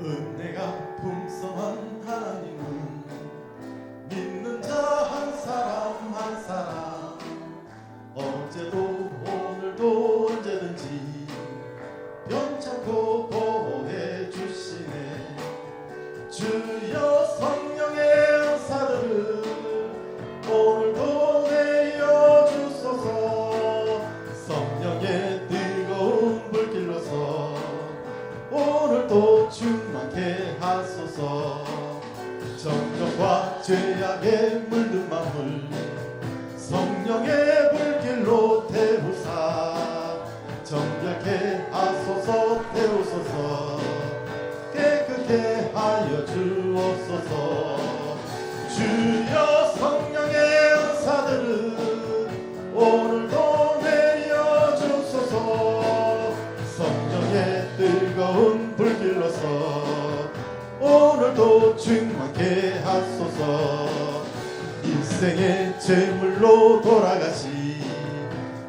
은혜가 풍성한 하나님은 믿는 자 한 사람 한 사람 어제도 오늘도 언제든지 변찮고 보호해 주시네. 주여 성령의 은사들을 오늘도 내려 주소서. 성령의 뜨거운 불길로서 오늘도 충만케 하소서. 정욕과 죄악에 물든 마음을 성령의 불길로 태우사 정결케 하소서. 태우소서. 깨끗게 하여 주옵소서. 주여 성령의 은사들을 오늘도 내려 주소서. 성령의 뜨거운 불길로서 오늘도 충만케 하소서. 인생의 제물로 돌아가시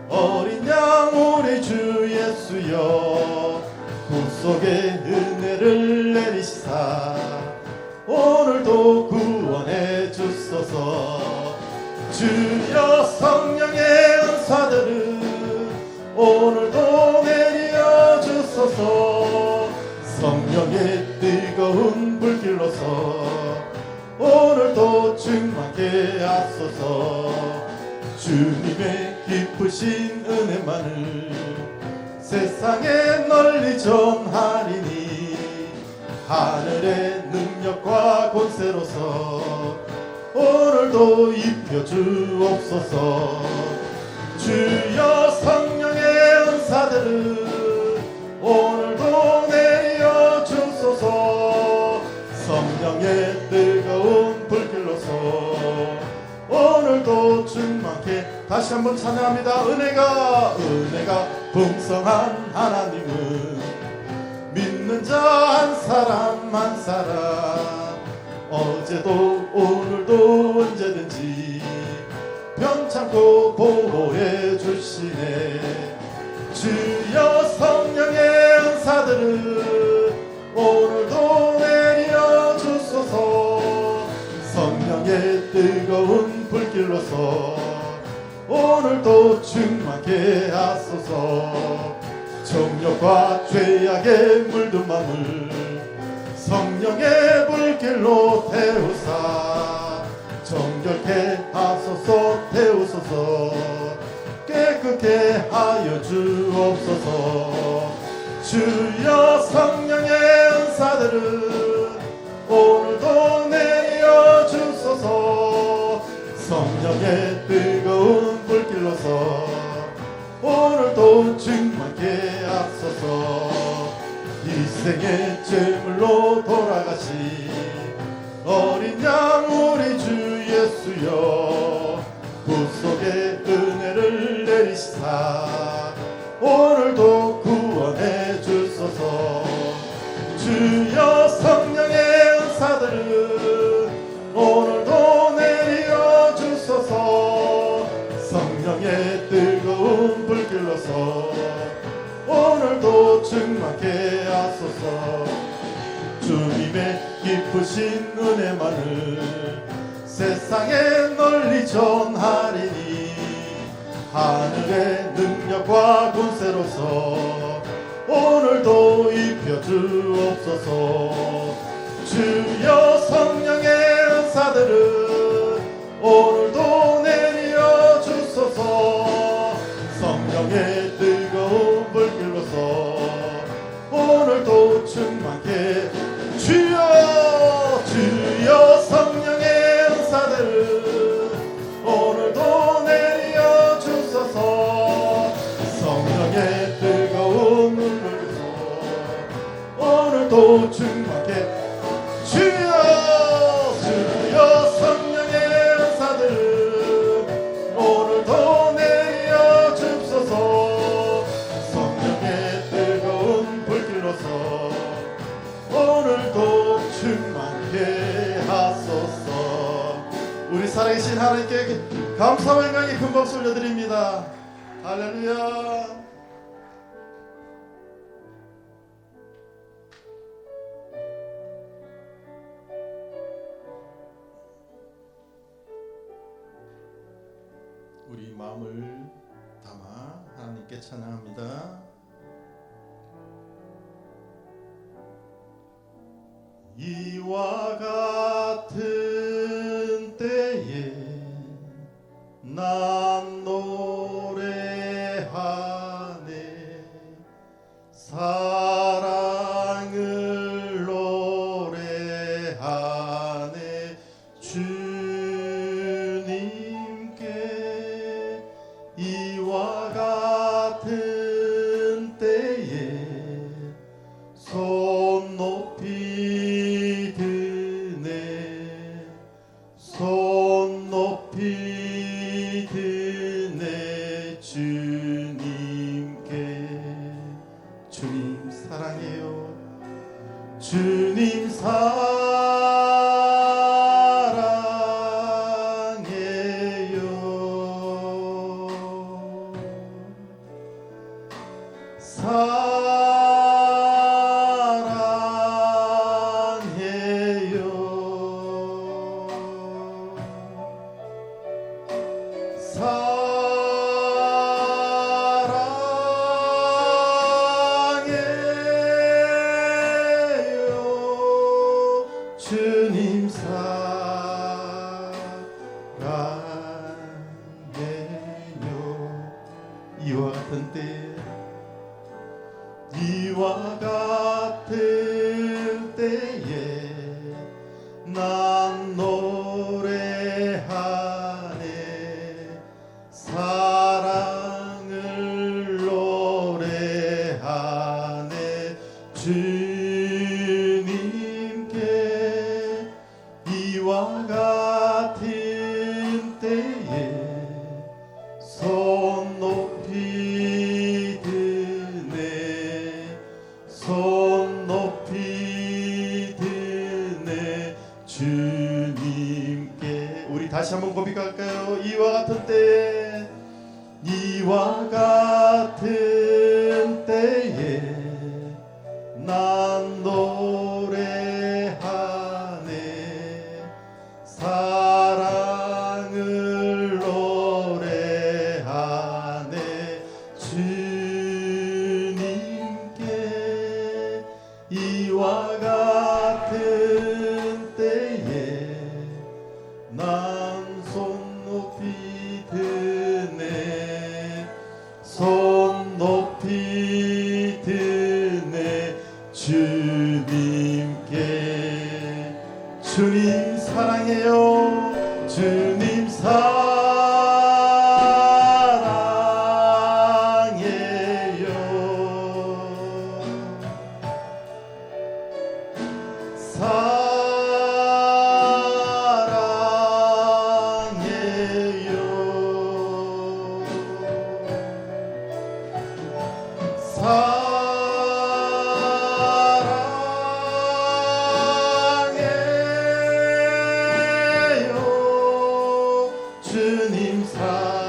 어린 양 우리 주 예수여 구속의 은혜를 내리시사 오늘도 구원해 주소서. 주여 성령의 은사들을 오늘도 내려 주소서. 성령의 뜨거운 불길로서 오늘도 충만케 하소서. 주님의 기쁘신 은혜만을 세상에 널리 전하리니 하늘의 능력과 권세로서 오늘도 입혀 주옵소서. 주여 성령의 은사들을 오늘도 내려 주소서. 성령의 뜨거운 불길로서 오늘도 충만케. 다시 한번 찬양합니다. 은혜가 풍성한 하나님은 믿는 자 한 사람 한 사람 어제도 오늘도 언제든지 변찮고 보호해 주시네. 주여 성령의 은사들을 오늘도 내려 주소서. 성령의 뜨거운 불길로서 오늘도 충만케 하소서. 정욕과 죄악에 물든 마음을 성령의 불길로 태우사 정결케 하소서. 태우소서. 깨끗게 하여 주옵소서. 주여 성령의 은사들을 오늘도 내려 주소서. 성령의 뜨거운 불길로서 오늘도 충만케 하소서. 일생의 제물로 돌아가시 어린 양 우리 주 예수여 구속의 은혜를 내리시사 오늘도 구원해 주소서. 주여 성령의 은사들을 오늘도 내려 주소서. 성령의 뜨거운 불길로서 오늘도 충만케 하소서. 주님의 기쁘신 은혜만을 세상에 널리 전하리니 하늘의 능력과 권세로서 오늘도 입혀 주옵소서. 주여 성령의 은사들을 오늘도 내려 주소서. 성령의 뜨거운 불길로서 오늘도 충만케. 주여 성령의 은사들을 오늘도 내려 주소서. 성령의 뜨거운 불길로서 오늘도 충만케. 주여 성령의 은사들을 오늘도 내려 주소서. 성령의 뜨거운 불길로서 오늘도 충만케 하소서. 우리 살아계신 하나님께 감사와 영광의 큰 박수 올려드립니다. 할렐루야. 마음을 담아 하나님께 찬양합니다. 이와 같은 때에 난 노래하네 사랑을 노래하네 주님께 이와 같은 때에 손 높이 드네 손 높이 드네 주님께 주님 사랑해요 주님 주님 사랑해요 이와 같은 때에 이와 같은 때에 난 노래하네 사랑을 노래하네 주님께 이와 같은 때에 손 높이 드네 손 높이 드네 주님께 우리 다시 한번 고백할까요? 이와 같은 때에 이와 같은 때에 난 노래하네 사랑을 노래하네 주님께 이와 같은 때에 난 손 높이 드네 손 높이 드네 주님께 주님 사랑해요 주님 사랑해요 사랑해요 주님 사랑해요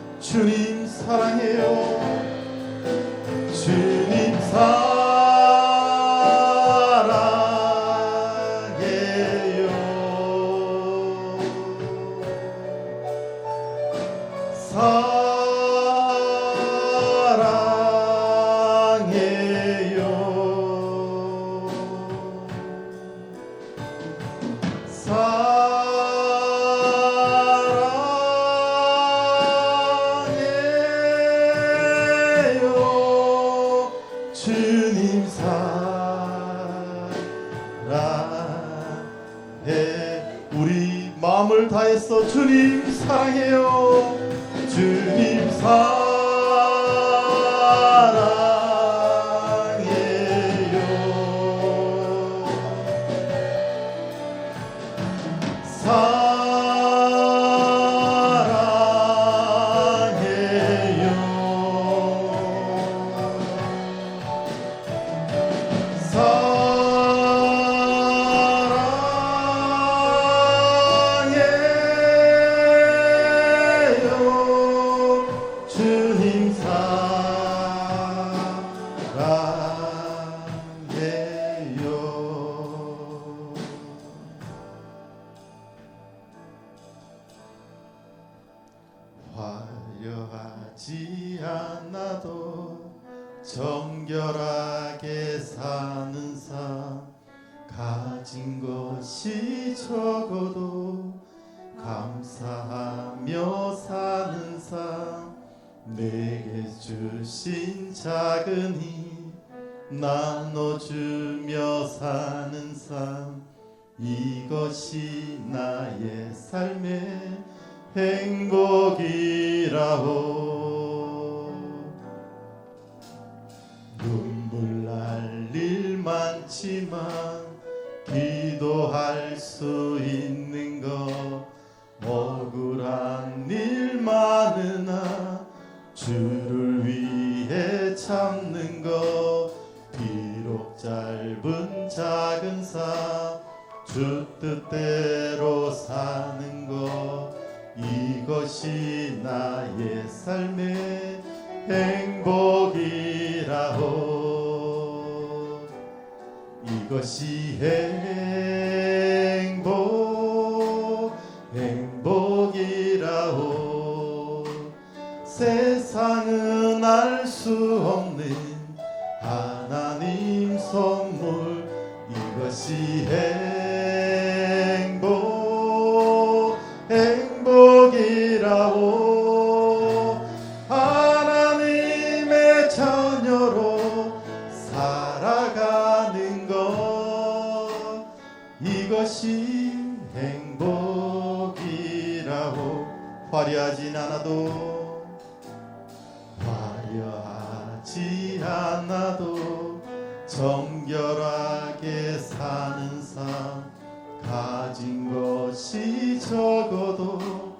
주님 사랑해요 주님 사랑해요 사랑해요 주님 사랑해 우리 마음을 다해서 주님 사랑해요 주님 사랑해요 화려하지 않아도 정결하게 사는 삶, 가진 것이 적어도 감사하며 사는 삶, 내게 주신 작은 힘 나눠주며 사는 삶, 이것이 나의 삶의 행복이라오. 눈물 날 일 많지만 기도할 수 있는 것, 억울한 일 많으나 주를 위해 참는 것, 비록 짧은 작은 삶 주 뜻대로 사는 것, 이것이 나의 삶의 행복이라오. 이것이 행복이라오. 세상은 알 수 없는 하나님 선물, 이것이 행복이라오. 하나님의 자녀로 살아가는 것, 이것이 행복이라오. 화려하진 않아도 정결하게 사는 삶, 가진 것이 적어도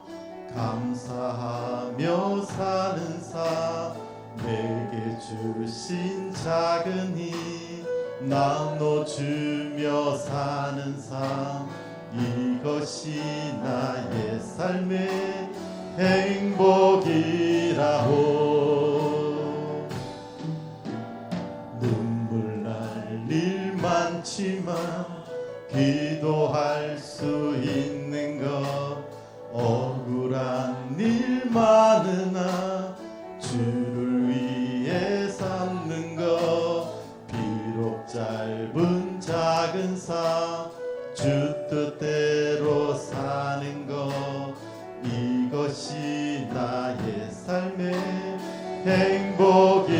감사하며 사는 삶, 내게 주신 작은 힘 나눠주며 사는 삶, 이것이 나의 삶의 행복이라오. 눈물 날 일 많지만 기도할 수 있는 것, 억울한 일 많으나 주를 위해 삼는 것, 비록 짧은 작은 삶 주 뜻대로 사는 것, 이것이 나의 삶의 행복이라오.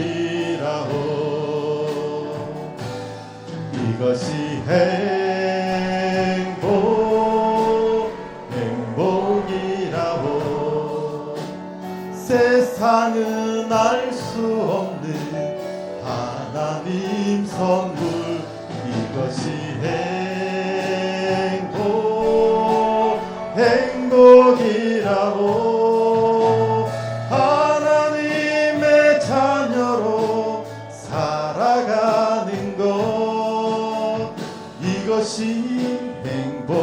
이것이 행복이라오. 세상은 알 수 없는 하나님 선물, 이것이 행복이라오. 하나님의 자녀로 살아가는 것, 이것이 행복이라오.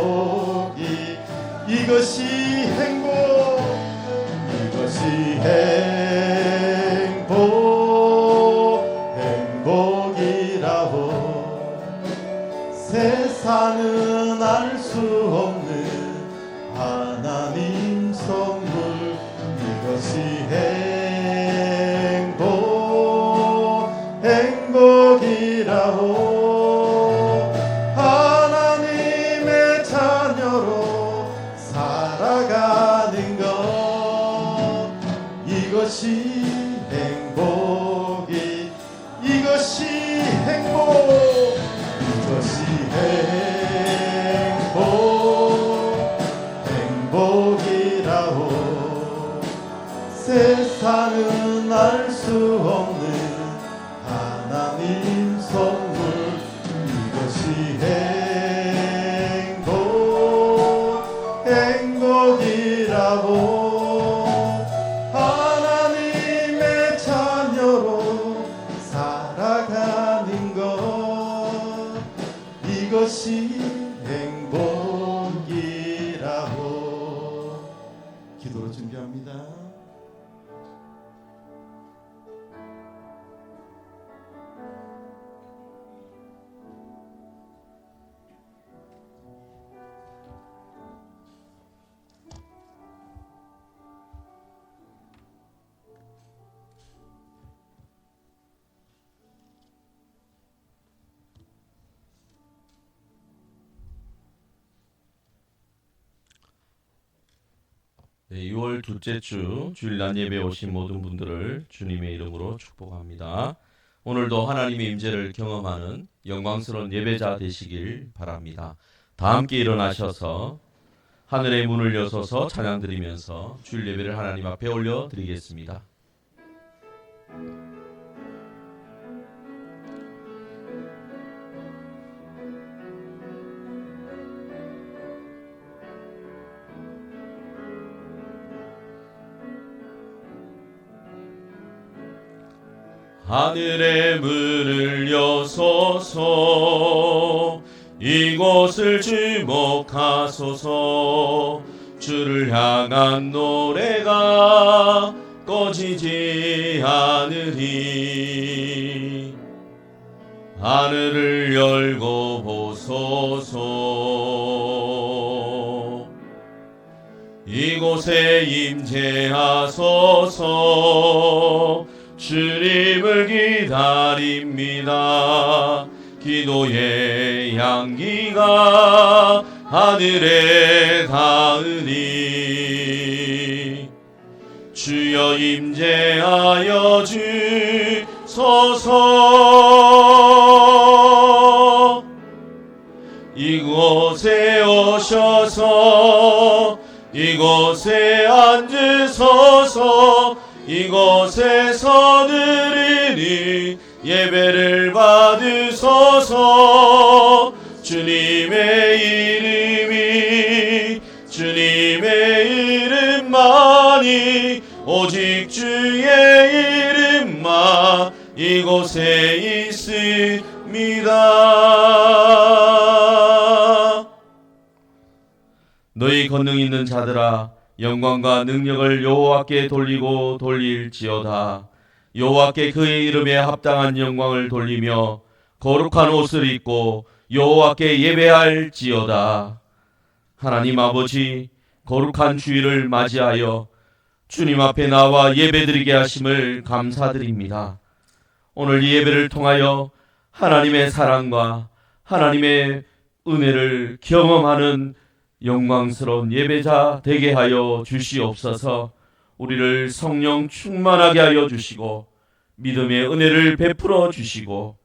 세상은 알 수 없는 하나님 선물, 이것이 행복이라오. 하나님의 자녀로 살아가는 것, 이것이 행복이라오. 세상은 알 수 없는 하나님 선물, 이것이 행복이라오. 하나님의 자녀로 살아가는 것, 이것이 행복이라오. 기도로 준비합니다. 6월 둘째 주 주일날 예배 오신 모든 분들을 주님의 이름으로 축복합니다. 오늘도 하나님의 임재를 경험하는 영광스러운 예배자 되시길 바랍니다. 다 함께 일어나셔서 하늘의 문을 여서서 찬양 드리면서 주일 예배를 하나님 앞에 올려 드리겠습니다. 하늘의 문을 여소서 이곳을 주목하소서 주를 향한 노래가 꺼지지 않으리 하늘을 열고 보소서 이곳에 임재하소서 주님을 기다립니다. 기도의 향기가 하늘에 닿으니 주여 임재하여 주소서 이곳에 오셔서 이곳에 앉으소서 이곳에서 드리니 예배를 받으소서 주님의 이름만이 오직 주의 이름만 이곳에 있습니다. 너희 권능 있는 자들아 영광과 능력을 여호와께 돌리고 돌릴지어다. 여호와께 그의 이름에 합당한 영광을 돌리며 거룩한 옷을 입고 여호와께 예배할지어다. 하나님 아버지, 거룩한 주일을 맞이하여 주님 앞에 나와 예배드리게 하심을 감사드립니다. 오늘 이 예배를 통하여 하나님의 사랑과 하나님의 은혜를 경험하는 영광스러운 예배자 되게 하여 주시옵소서. 우리를 성령 충만하게 하여 주시고 믿음의 은혜를 베풀어 주시고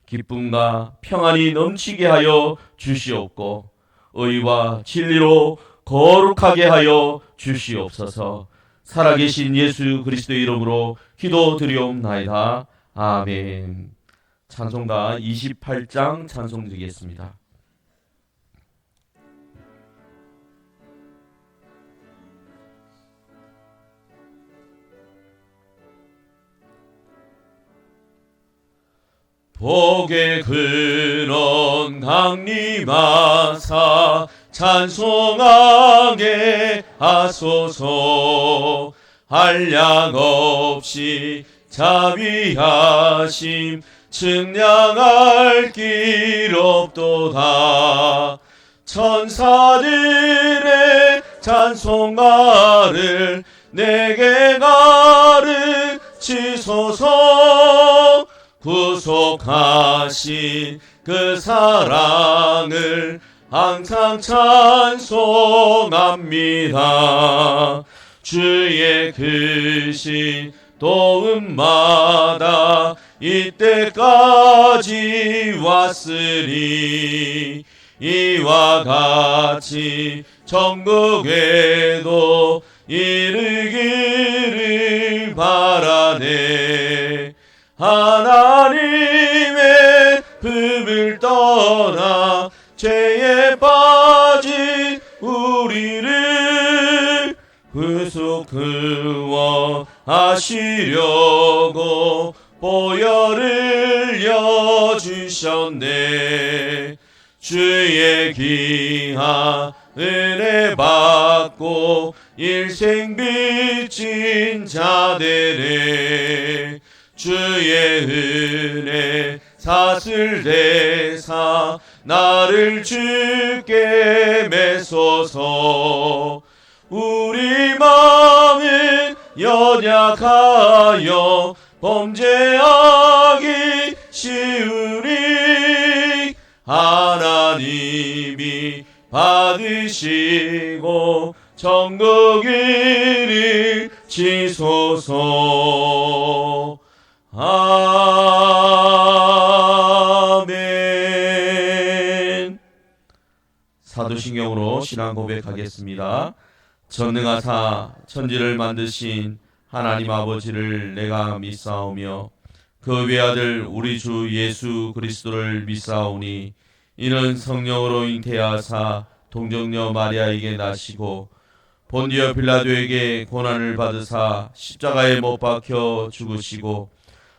기쁨과 평안이 넘치게 하여 주시옵고 의와 진리로 거룩하게 하여 주시옵소서. 살아계신 예수 그리스도의 이름으로 기도드리옵나이다. 아멘. 찬송가 28장 찬송 드리겠습니다. 복의 근원 강림하사 찬송하게 하소서. 한량 없이 자비하심 측량할 길 없도다. 천사들의 찬송가를 내게 가르치소서. 구속하신 그 사랑을 항상 찬송합니다. 주의 크신 도움마다 이때까지 왔으니 이와 같이 천국에도 이르기를 바라네. 하나님의 품을 떠나 죄에 빠진 우리를 구속 구원하시려고 보혈을 여주셨네. 주의 귀한 은혜 받고 일생 빚진 자들의 주의 은혜 사슬대사 나를 주께 메소서. 우리 마음은 연약하여 범죄하기 쉬우니 하나님이 받으시고 천국 이르치소서. 아멘. 사도신경으로 신앙 고백하겠습니다. 전능하사 천지를 만드신 하나님 아버지를 내가 믿사오며 그 외아들 우리 주 예수 그리스도를 믿사오니 이는 성령으로 잉태하사 동정녀 마리아에게 나시고 본디오 빌라도에게 고난을 받으사 십자가에 못 박혀 죽으시고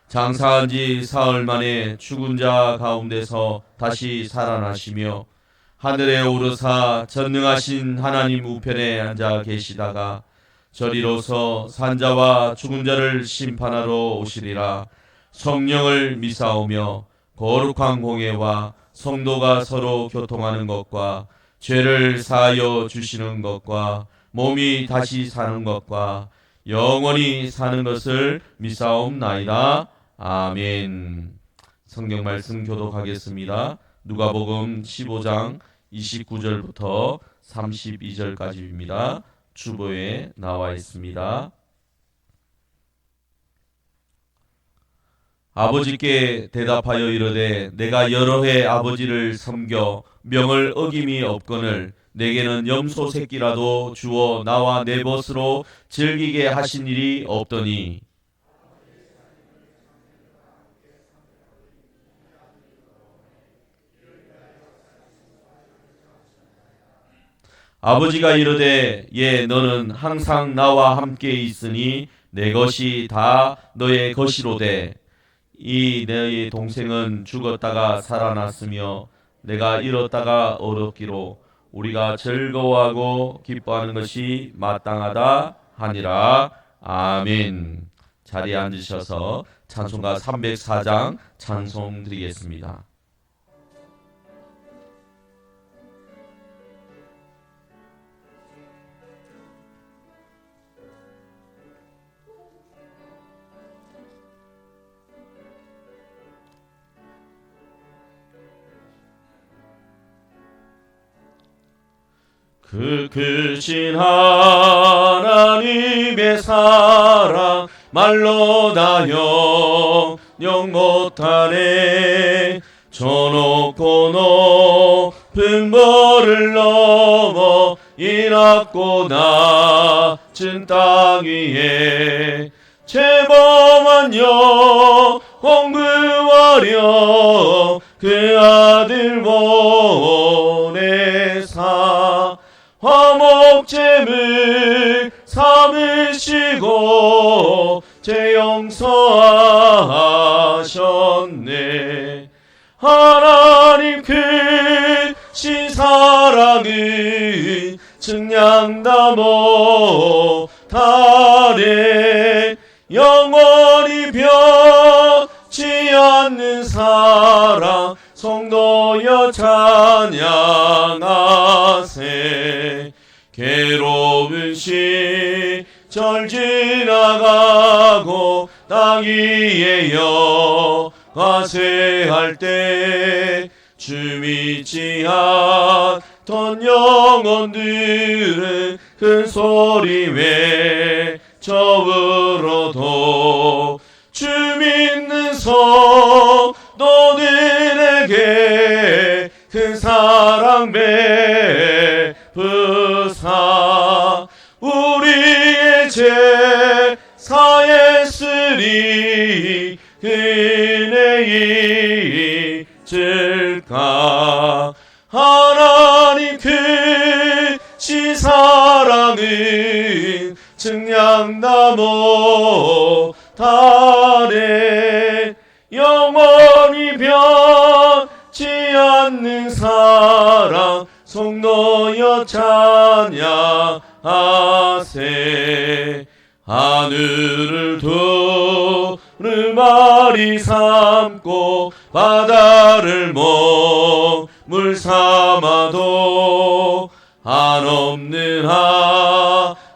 장사한 지 사흘 만에 죽은 자 가운데서 다시 살아나시며 하늘에 오르사 전능하신 하나님 우편에 앉아 계시다가 저리로서 산자와 죽은 자를 심판하러 오시리라. 성령을 믿사오며 거룩한 공예와 성도가 서로 교통하는 것과 죄를 사하여 주시는 것과 몸이 다시 사는 것과 영원히 사는 것을 믿사옵나이다. 아멘. 성경 말씀 교독하겠습니다. 누가복음 15장 29절부터 32절까지입니다. 주보에 나와 있습니다. 아버지께 대답하여 이르되 내가 여러 해 아버지를 섬겨 명을 어김이 없거늘 내게는 염소 새끼라도 주어 나와 내 벗으로 즐기게 하신 일이 없더니 아버지가 이르되 예 너는 항상 나와 함께 있으니 내 것이 다 너의 것이로되 이 너의 동생은 죽었다가 살아났으며 내가 잃었다가 얻었기로 우리가 즐거워하고 기뻐하는 것이 마땅하다 하니라. 아멘. 자리에 앉으셔서 찬송가 304장 찬송 드리겠습니다. 그 크신 하나님의 사랑 말로 다 영영 못하네. 저 높고 높은 벌을 넘어 이 낮고 낮은 땅 위에 죄범한 영혼 구하려 그 아들 보내사 화목제물 삼으시고 죄 용서하셨네. 하나님 크신 사랑은 증량다 못하네. 영원히 변치 않는 사랑 성도여 찬양하세. 괴로운 시절 지나가고 땅 위에 여과세할 때 주 믿지 않던 영혼들은 큰 소리 외쳐불어도 주 믿는 성도들에게 큰 사랑 베푸사 우리의 제사에 쓰리 은혜 잊을까. 하나님 크신 사랑은 증량다 못하네. 영원히 변치 않는 사랑 성도여 찬양하세. 하늘을 두루마리 삼고 바다를 먹물 삼아도 한없는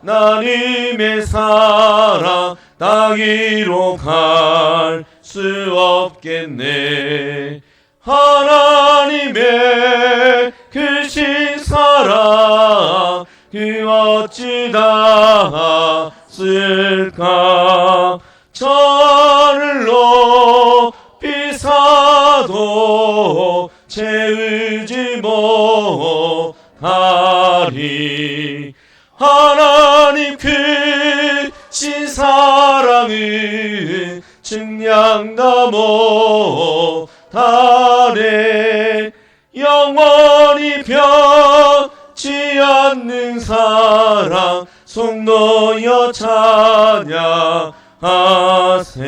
하나님의 사랑 땅 위로 갈 수 없겠네. 하나님의 크신 사랑 그 어찌 닿았을까. 저를 높이 사도 채우지 못하리. 하나님 크신 사랑은 증량다 못하네. 영원히 변치 않는 사랑 속 놓여 찬양하세.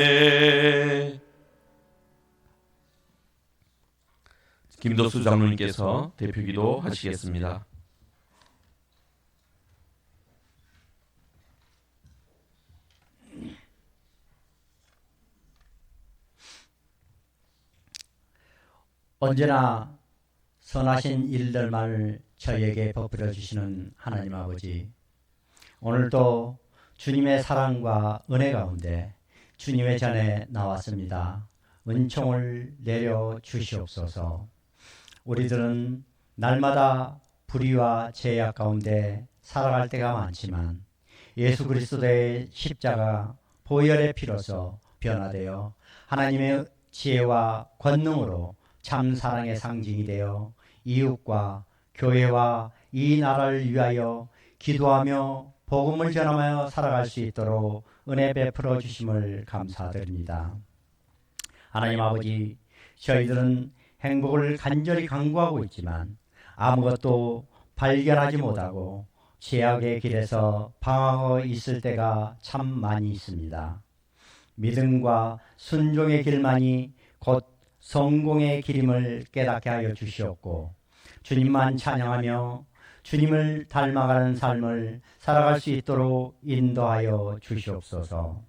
김도수 장로님께서 대표기도 하시겠습니다. 언제나 선하신 일들만을 저희에게 베풀어 주시는 하나님 아버지, 오늘도 주님의 사랑과 은혜 가운데 주님의 전에 나왔습니다. 은총을 내려 주시옵소서. 우리들은 날마다 불의와 죄악 가운데 살아갈 때가 많지만 예수 그리스도의 십자가 보혈의 피로서 변화되어 하나님의 지혜와 권능으로 참 사랑의 상징이 되어 이웃과 교회와 이 나라를 위하여 기도하며 복음을 전하며 살아갈 수 있도록 은혜 베풀어 주심을 감사드립니다. 하나님 아버지, 저희들은 행복을 간절히 간구하고 있지만 아무것도 발견하지 못하고 죄악의 길에서 방황하고 있을 때가 참 많이 있습니다. 믿음과 순종의 길만이 곧 성공의 길임을 깨닫게 하여 주시옵고, 주님만 찬양하며 주님을 닮아가는 삶을 살아갈 수 있도록 인도하여 주시옵소서.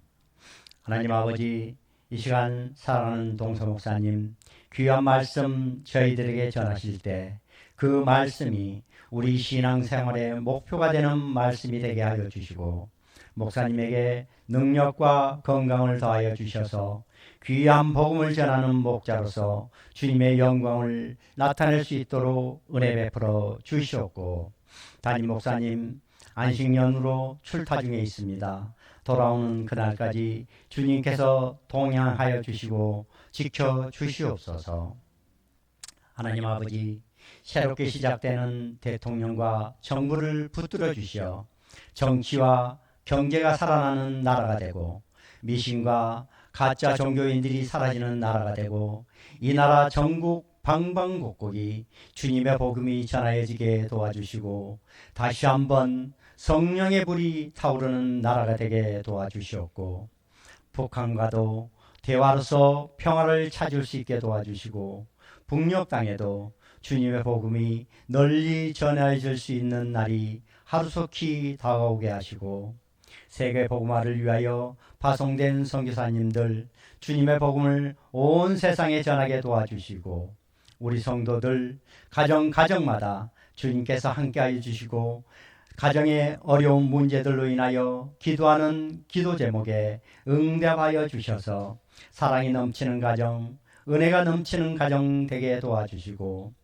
하나님 아버지, 이 시간 사랑하는 동서 목사님, 귀한 말씀 저희들에게 전하실 때 그 말씀이 우리 신앙생활의 목표가 되는 말씀이 되게 하여 주시고, 목사님에게 능력과 건강을 더하여 주셔서 귀한 복음을 전하는 목자로서 주님의 영광을 나타낼 수 있도록 은혜 베풀어 주시옵고, 담임 목사님 안식년으로 출타 중에 있습니다. 돌아오는 그날까지 주님께서 동행하여 주시고 지켜 주시옵소서. 하나님 아버지, 새롭게 시작되는 대통령과 정부를 붙들어 주시어 정치와 경제가 살아나는 나라가 되고 미신과 가짜 종교인들이 사라지는 나라가 되고 이 나라 전국 방방곡곡이 주님의 복음이 전하여지게 도와주시고 다시 한번 성령의 불이 타오르는 나라가 되게 도와주시옵고, 북한과도 대화로서 평화를 찾을 수 있게 도와주시고 북녘 땅에도 주님의 복음이 널리 전해질 수 있는 날이 하루속히 다가오게 하시고, 세계 복음화를 위하여 파송된 선교사님들 주님의 복음을 온 세상에 전하게 도와주시고, 우리 성도들 가정마다 주님께서 함께하여 주시고 가정의 어려운 문제들로 인하여 기도하는 기도 제목에 응답하여 주셔서 사랑이 넘치는 가정, 은혜가 넘치는 가정 되게 도와주시고,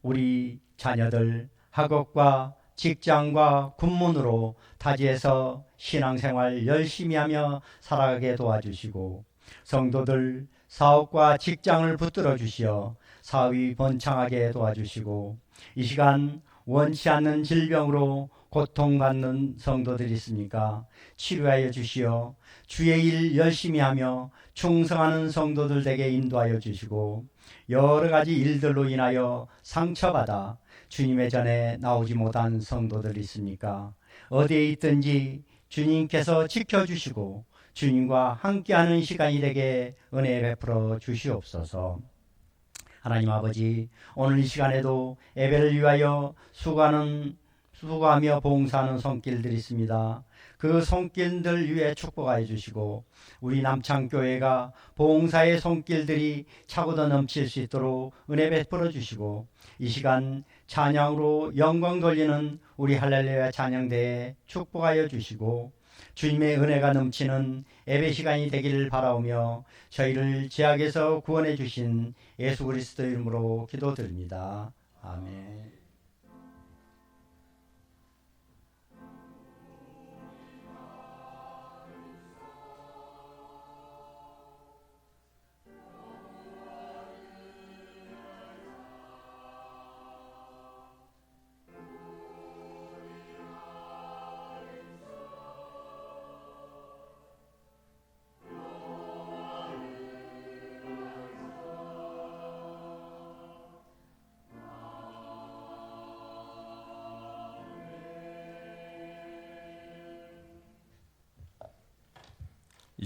우리 자녀들 학업과 직장과 군문으로 타지에서 신앙생활 열심히 하며 살아가게 도와주시고, 성도들 사업과 직장을 붙들어 주시어 사업이 번창하게 도와주시고, 이 시간 원치 않는 질병으로 고통받는 성도들이 있습니까? 치료하여 주시어 주의 일 열심히 하며 충성하는 성도들 되게 인도하여 주시고, 여러 가지 일들로 인하여 상처받아 주님의 전에 나오지 못한 성도들이 있습니까? 어디에 있든지 주님께서 지켜주시고 주님과 함께하는 시간이 되게 은혜 베풀어 주시옵소서. 하나님 아버지, 오늘 이 시간에도 예배를 위하여 수고하며 봉사하는 손길들이 있습니다. 그 손길들 위에 축복하여 주시고, 우리 남창교회가 봉사의 손길들이 차고도 넘칠 수 있도록 은혜 베풀어 주시고, 이 시간 찬양으로 영광 돌리는 우리 할렐루야 찬양대에 축복하여 주시고, 주님의 은혜가 넘치는 예배 시간이 되기를 바라오며 저희를 죄악에서 구원해 주신 예수 그리스도 이름으로 기도드립니다. 아멘.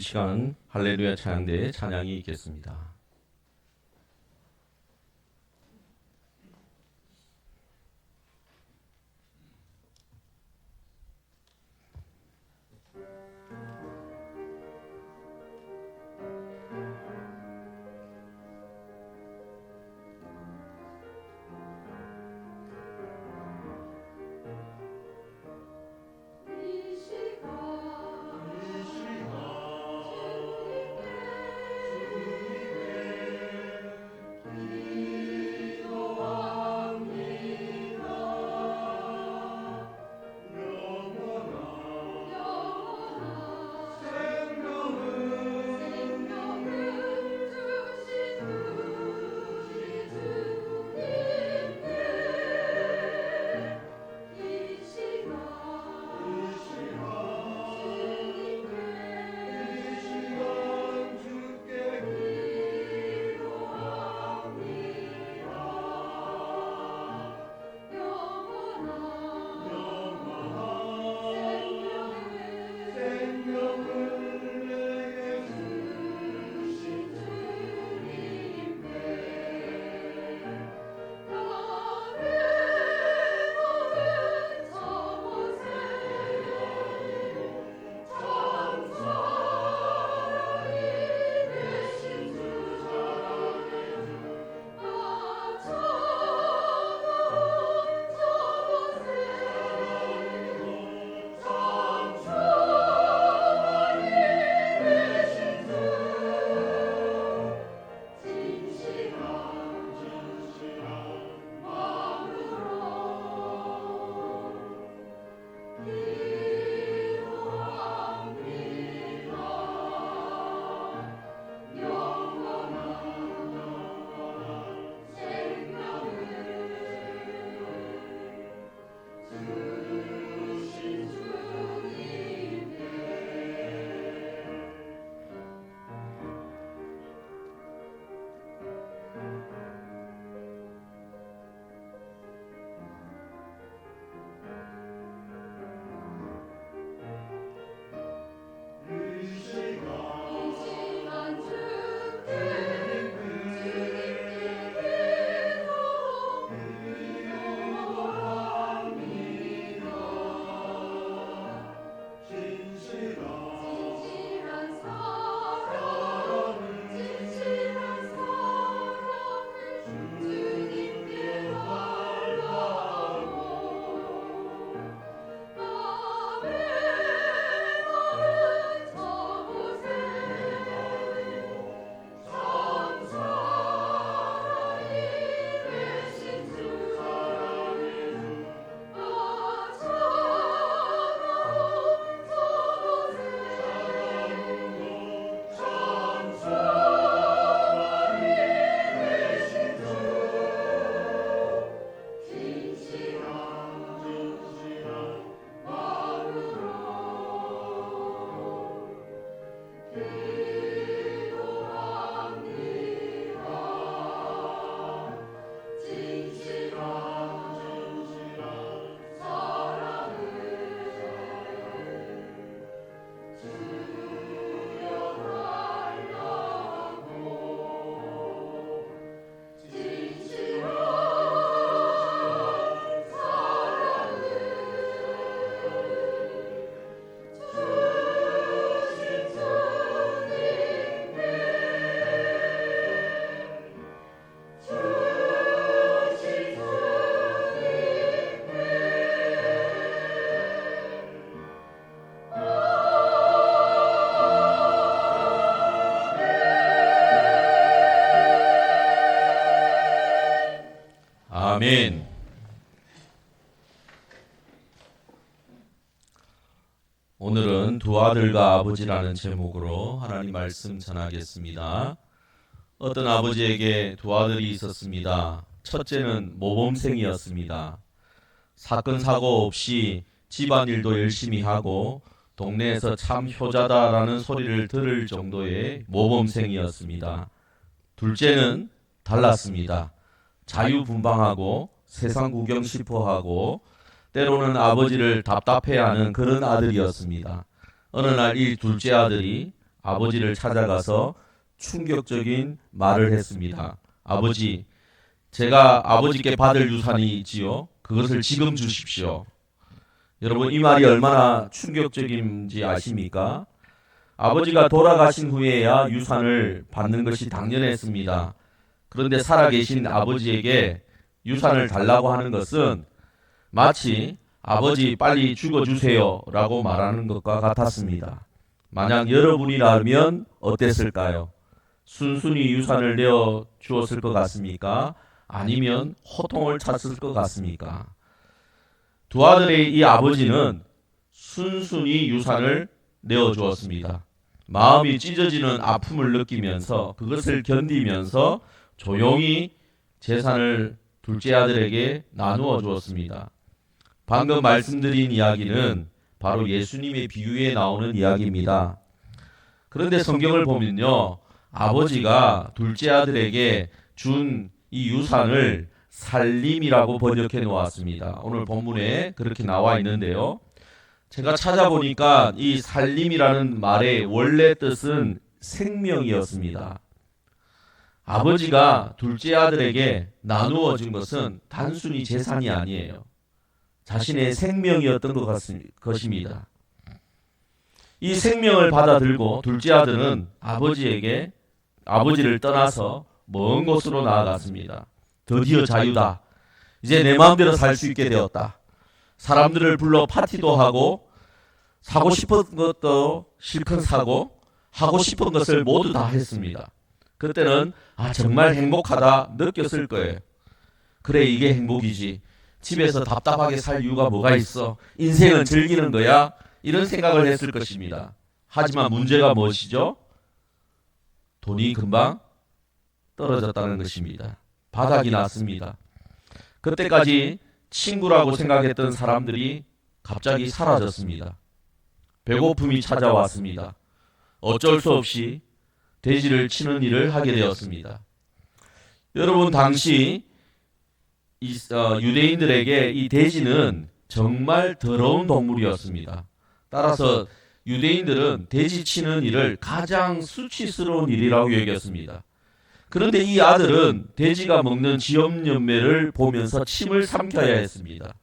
시간 할렐루야 찬양대의 찬양이 있겠습니다. 아멘. 오늘은 두 아들과 아버지라는 제목으로 하나님 말씀 전하겠습니다. 어떤 아버지에게 두 아들이 있었습니다. 첫째는 모범생이었습니다. 사건 사고 없이 집안일도 열심히 하고 동네에서 참 효자다라는 소리를 들을 정도의 모범생이었습니다. 둘째는 달랐습니다. 자유분방하고 세상 구경 싶어하고 때로는 아버지를 답답해하는 그런 아들이었습니다. 어느 날 이 둘째 아들이 아버지를 찾아가서 충격적인 말을 했습니다. 아버지, 제가 아버지께 받을 유산이 있지요. 그것을 지금 주십시오. 여러분, 이 말이 얼마나 충격적인지 아십니까? 아버지가 돌아가신 후에야 유산을 받는 것이 당연했습니다. 그런데 살아계신 아버지에게 유산을 달라고 하는 것은 마치 아버지 빨리 죽어주세요 라고 말하는 것과 같았습니다. 만약 여러분이라면 어땠을까요? 순순히 유산을 내어 주었을 것 같습니까? 아니면 호통을 쳤을 것 같습니까? 두 아들의 이 아버지는 순순히 유산을 내어 주었습니다. 마음이 찢어지는 아픔을 느끼면서 그것을 견디면서 조용히 재산을 둘째 아들에게 나누어 주었습니다. 방금 말씀드린 이야기는 바로 예수님의 비유에 나오는 이야기입니다. 그런데 성경을 보면요, 아버지가 둘째 아들에게 준 이 유산을 살림이라고 번역해 놓았습니다. 오늘 본문에 그렇게 나와 있는데요. 제가 찾아보니까 이 살림이라는 말의 원래 뜻은 생명이었습니다. 아버지가 둘째 아들에게 나누어 준 것은 단순히 재산이 아니에요. 자신의 생명이었던 것입니다. 이 생명을 받아들고 둘째 아들은 아버지를 떠나서 먼 곳으로 나아갔습니다. 드디어 자유다. 이제 내 마음대로 살 수 있게 되었다. 사람들을 불러 파티도 하고 사고 싶은 것도 실컷 사고 하고 싶은 것을 모두 다 했습니다. 그때는 정말 행복하다 느꼈을 거예요. 그래, 이게 행복이지. 집에서 답답하게 살 이유가 뭐가 있어. 인생은 즐기는 거야. 이런 생각을 했을 것입니다. 하지만 문제가 무엇이죠? 돈이 금방 떨어졌다는 것입니다. 바닥이 났습니다. 그때까지 친구라고 생각했던 사람들이 갑자기 사라졌습니다. 배고픔이 찾아왔습니다. 어쩔 수 없이 돼지를 치는 일을 하게 되었습니다. 여러분, 당시 유대인들에게 이 돼지는 정말 더러운 동물이었습니다. 따라서 유대인들은 돼지 치는 일을 가장 수치스러운 일이라고 여겼습니다. 그런데 이 아들은 돼지가 먹는 지엄열매를 보면서 침을 삼켜야 했습니다.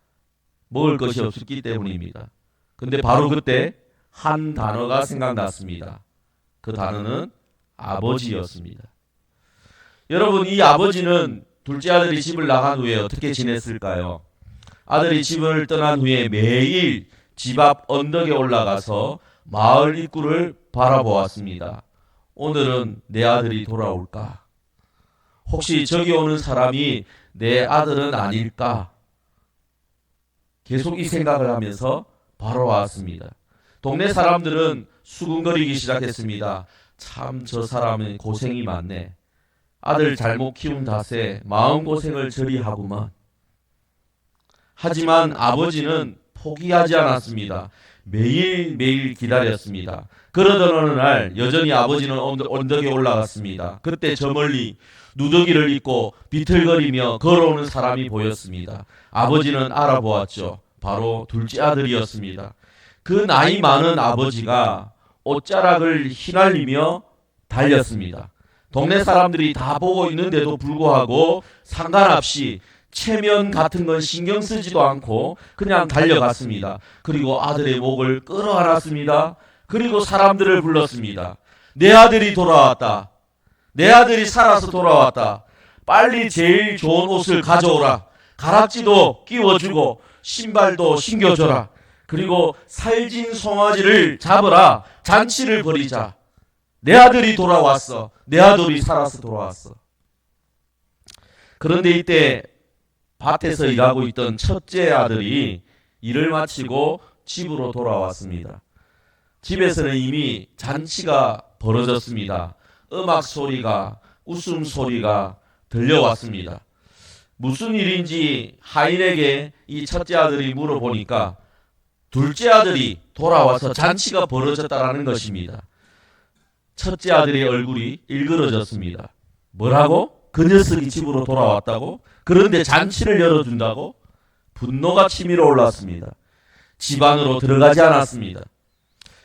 먹을 것이 없었기 때문입니다. 근데 바로 그때 한 단어가 생각났습니다. 그 단어는 아버지였습니다. 여러분, 이 아버지는 둘째 아들이 집을 나간 후에 어떻게 지냈을까요? 아들이 집을 떠난 후에 매일 집 앞 언덕에 올라가서 마을 입구를 바라보았습니다. 오늘은 내 아들이 돌아올까? 혹시 저기 오는 사람이 내 아들은 아닐까? 계속 이 생각을 하면서 바라보았습니다. 동네 사람들은 수군거리기 시작했습니다. 참, 저 사람은 고생이 많네. 아들 잘못 키운 탓에 마음고생을 저리 하구만. 하지만 아버지는 포기하지 않았습니다. 매일매일 기다렸습니다. 그러던 어느 날 여전히 아버지는 언덕에 올라갔습니다. 그때 저 멀리 누더기를 입고 비틀거리며 걸어오는 사람이 보였습니다. 아버지는 알아보았죠. 바로 둘째 아들이었습니다. 그 나이 많은 아버지가 옷자락을 휘날리며 달렸습니다. 동네 사람들이 다 보고 있는데도 불구하고 상관없이 체면 같은 건 신경 쓰지도 않고 그냥 달려갔습니다. 그리고 아들의 목을 끌어안았습니다. 그리고 사람들을 불렀습니다. 내 아들이 돌아왔다. 내 아들이 살아서 돌아왔다. 빨리 제일 좋은 옷을 가져오라. 가락지도 끼워주고 신발도 신겨줘라. 그리고 살진 송아지를 잡으라. 잔치를 벌이자. 내 아들이 돌아왔어. 내 아들이 살아서 돌아왔어. 그런데 이때 밭에서 일하고 있던 첫째 아들이 일을 마치고 집으로 돌아왔습니다. 집에서는 이미 잔치가 벌어졌습니다. 음악 소리가, 웃음 소리가 들려왔습니다. 무슨 일인지 하인에게 이 첫째 아들이 물어보니까 둘째 아들이 돌아와서 잔치가 벌어졌다라는 것입니다. 첫째 아들의 얼굴이 일그러졌습니다. 뭐라고? 그 녀석이 집으로 돌아왔다고? 그런데 잔치를 열어준다고? 분노가 치밀어 올랐습니다. 집 안으로 들어가지 않았습니다.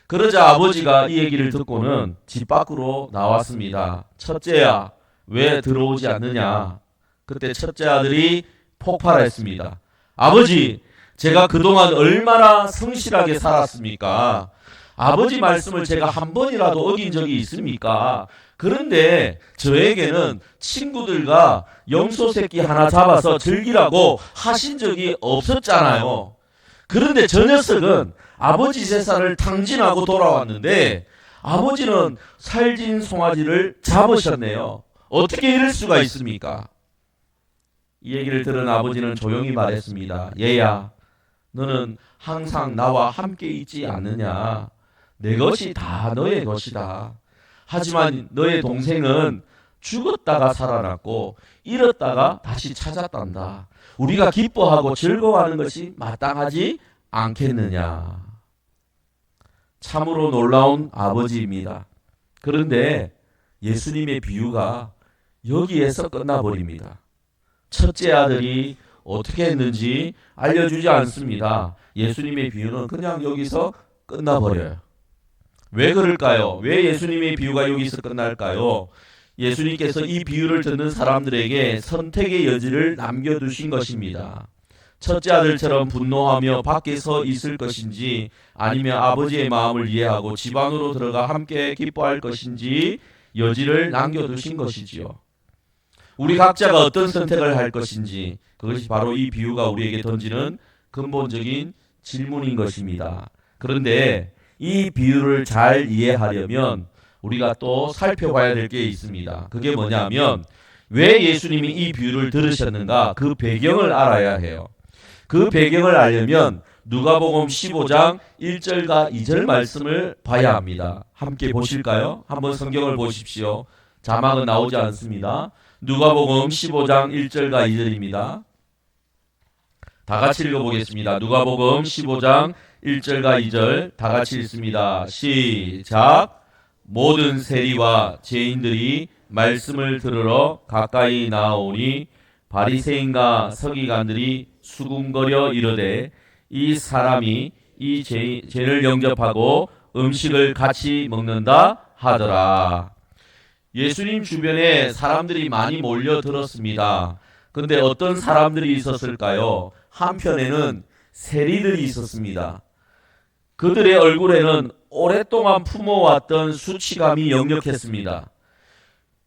그러자 아버지가 이 얘기를 듣고는 집 밖으로 나왔습니다. 첫째야, 왜 들어오지 않느냐? 그때 첫째 아들이 폭발했습니다. 아버지, 제가 그동안 얼마나 성실하게 살았습니까? 아버지 말씀을 제가 한 번이라도 어긴 적이 있습니까? 그런데 저에게는 친구들과 염소 새끼 하나 잡아서 즐기라고 하신 적이 없었잖아요. 그런데 저 녀석은 아버지 재산을 탕진하고 돌아왔는데 아버지는 살진 송아지를 잡으셨네요. 어떻게 이럴 수가 있습니까? 이 얘기를 들은 아버지는 조용히 말했습니다. 얘야, 너는 항상 나와 함께 있지 않느냐? 내 것이 다 너의 것이다. 하지만 너의 동생은 죽었다가 살아났고 잃었다가 다시 찾았단다. 우리가 기뻐하고 즐거워하는 것이 마땅하지 않겠느냐. 참으로 놀라운 아버지입니다. 그런데 예수님의 비유가 여기에서 끝나버립니다. 첫째 아들이 어떻게 했는지 알려주지 않습니다. 예수님의 비유는 그냥 여기서 끝나버려요. 왜 그럴까요? 왜 예수님의 비유가 여기서 끝날까요? 예수님께서 이 비유를 듣는 사람들에게 선택의 여지를 남겨두신 것입니다. 첫째 아들처럼 분노하며 밖에서 있을 것인지 아니면 아버지의 마음을 이해하고 집 안으로 들어가 함께 기뻐할 것인지 여지를 남겨두신 것이지요. 우리 각자가 어떤 선택을 할 것인지 그것이 바로 이 비유가 우리에게 던지는 근본적인 질문인 것입니다. 그런데 이 비유를 잘 이해하려면 우리가 또 살펴봐야 될 게 있습니다. 그게 뭐냐면 왜 예수님이 이 비유를 들으셨는가? 그 배경을 알아야 해요. 그 배경을 알려면 누가복음 15장 1절과 2절 말씀을 봐야 합니다. 함께 보실까요? 한번 성경을 보십시오. 자막은 나오지 않습니다. 누가복음 15장 1절과 2절입니다. 다 같이 읽어보겠습니다. 누가복음 15장 1절과 2절 다 같이 읽습니다. 시작. 모든 세리와 죄인들이 말씀을 들으러 가까이 나아오니 바리새인과 서기관들이 수군거려 이르되 이 사람이 이 죄를 영접하고 음식을 같이 먹는다 하더라. 예수님 주변에 사람들이 많이 몰려들었습니다. 그런데 어떤 사람들이 있었을까요? 한편에는 세리들이 있었습니다. 그들의 얼굴에는 오랫동안 품어왔던 수치감이 역력했습니다.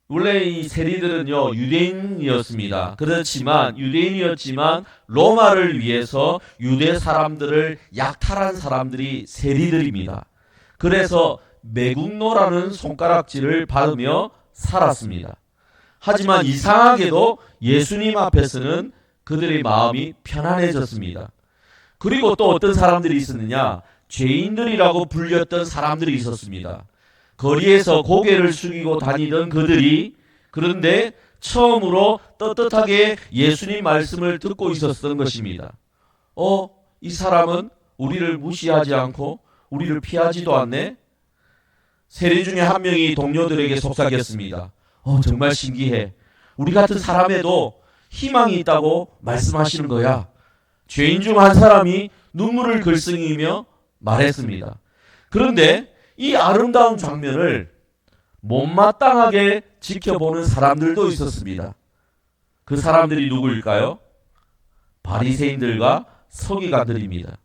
원래 이 세리들은요 유대인이었습니다. 그렇지만 유대인이었지만 로마를 위해서 유대 사람들을 약탈한 사람들이 세리들입니다. 그래서 매국노라는 손가락질을 받으며 살았습니다. 하지만 이상하게도 예수님 앞에서는 그들의 마음이 편안해졌습니다. 그리고 또 어떤 사람들이 있었느냐? 죄인들이라고 불렸던 사람들이 있었습니다. 거리에서 고개를 숙이고 다니던 그들이 그런데 처음으로 떳떳하게 예수님 말씀을 듣고 있었던 것입니다. 이 사람은 우리를 무시하지 않고 우리를 피하지도 않네? 세리 중에 한 명이 동료들에게 속삭였습니다. 정말 신기해. 우리 같은 사람에도 희망이 있다고 말씀하시는 거야. 죄인 중 한 사람이 눈물을 글썽이며 말했습니다. 그런데 이 아름다운 장면을 못마땅하게 지켜보는 사람들도 있었습니다. 그 사람들이 누구일까요? 바리새인들과 서기관들입니다.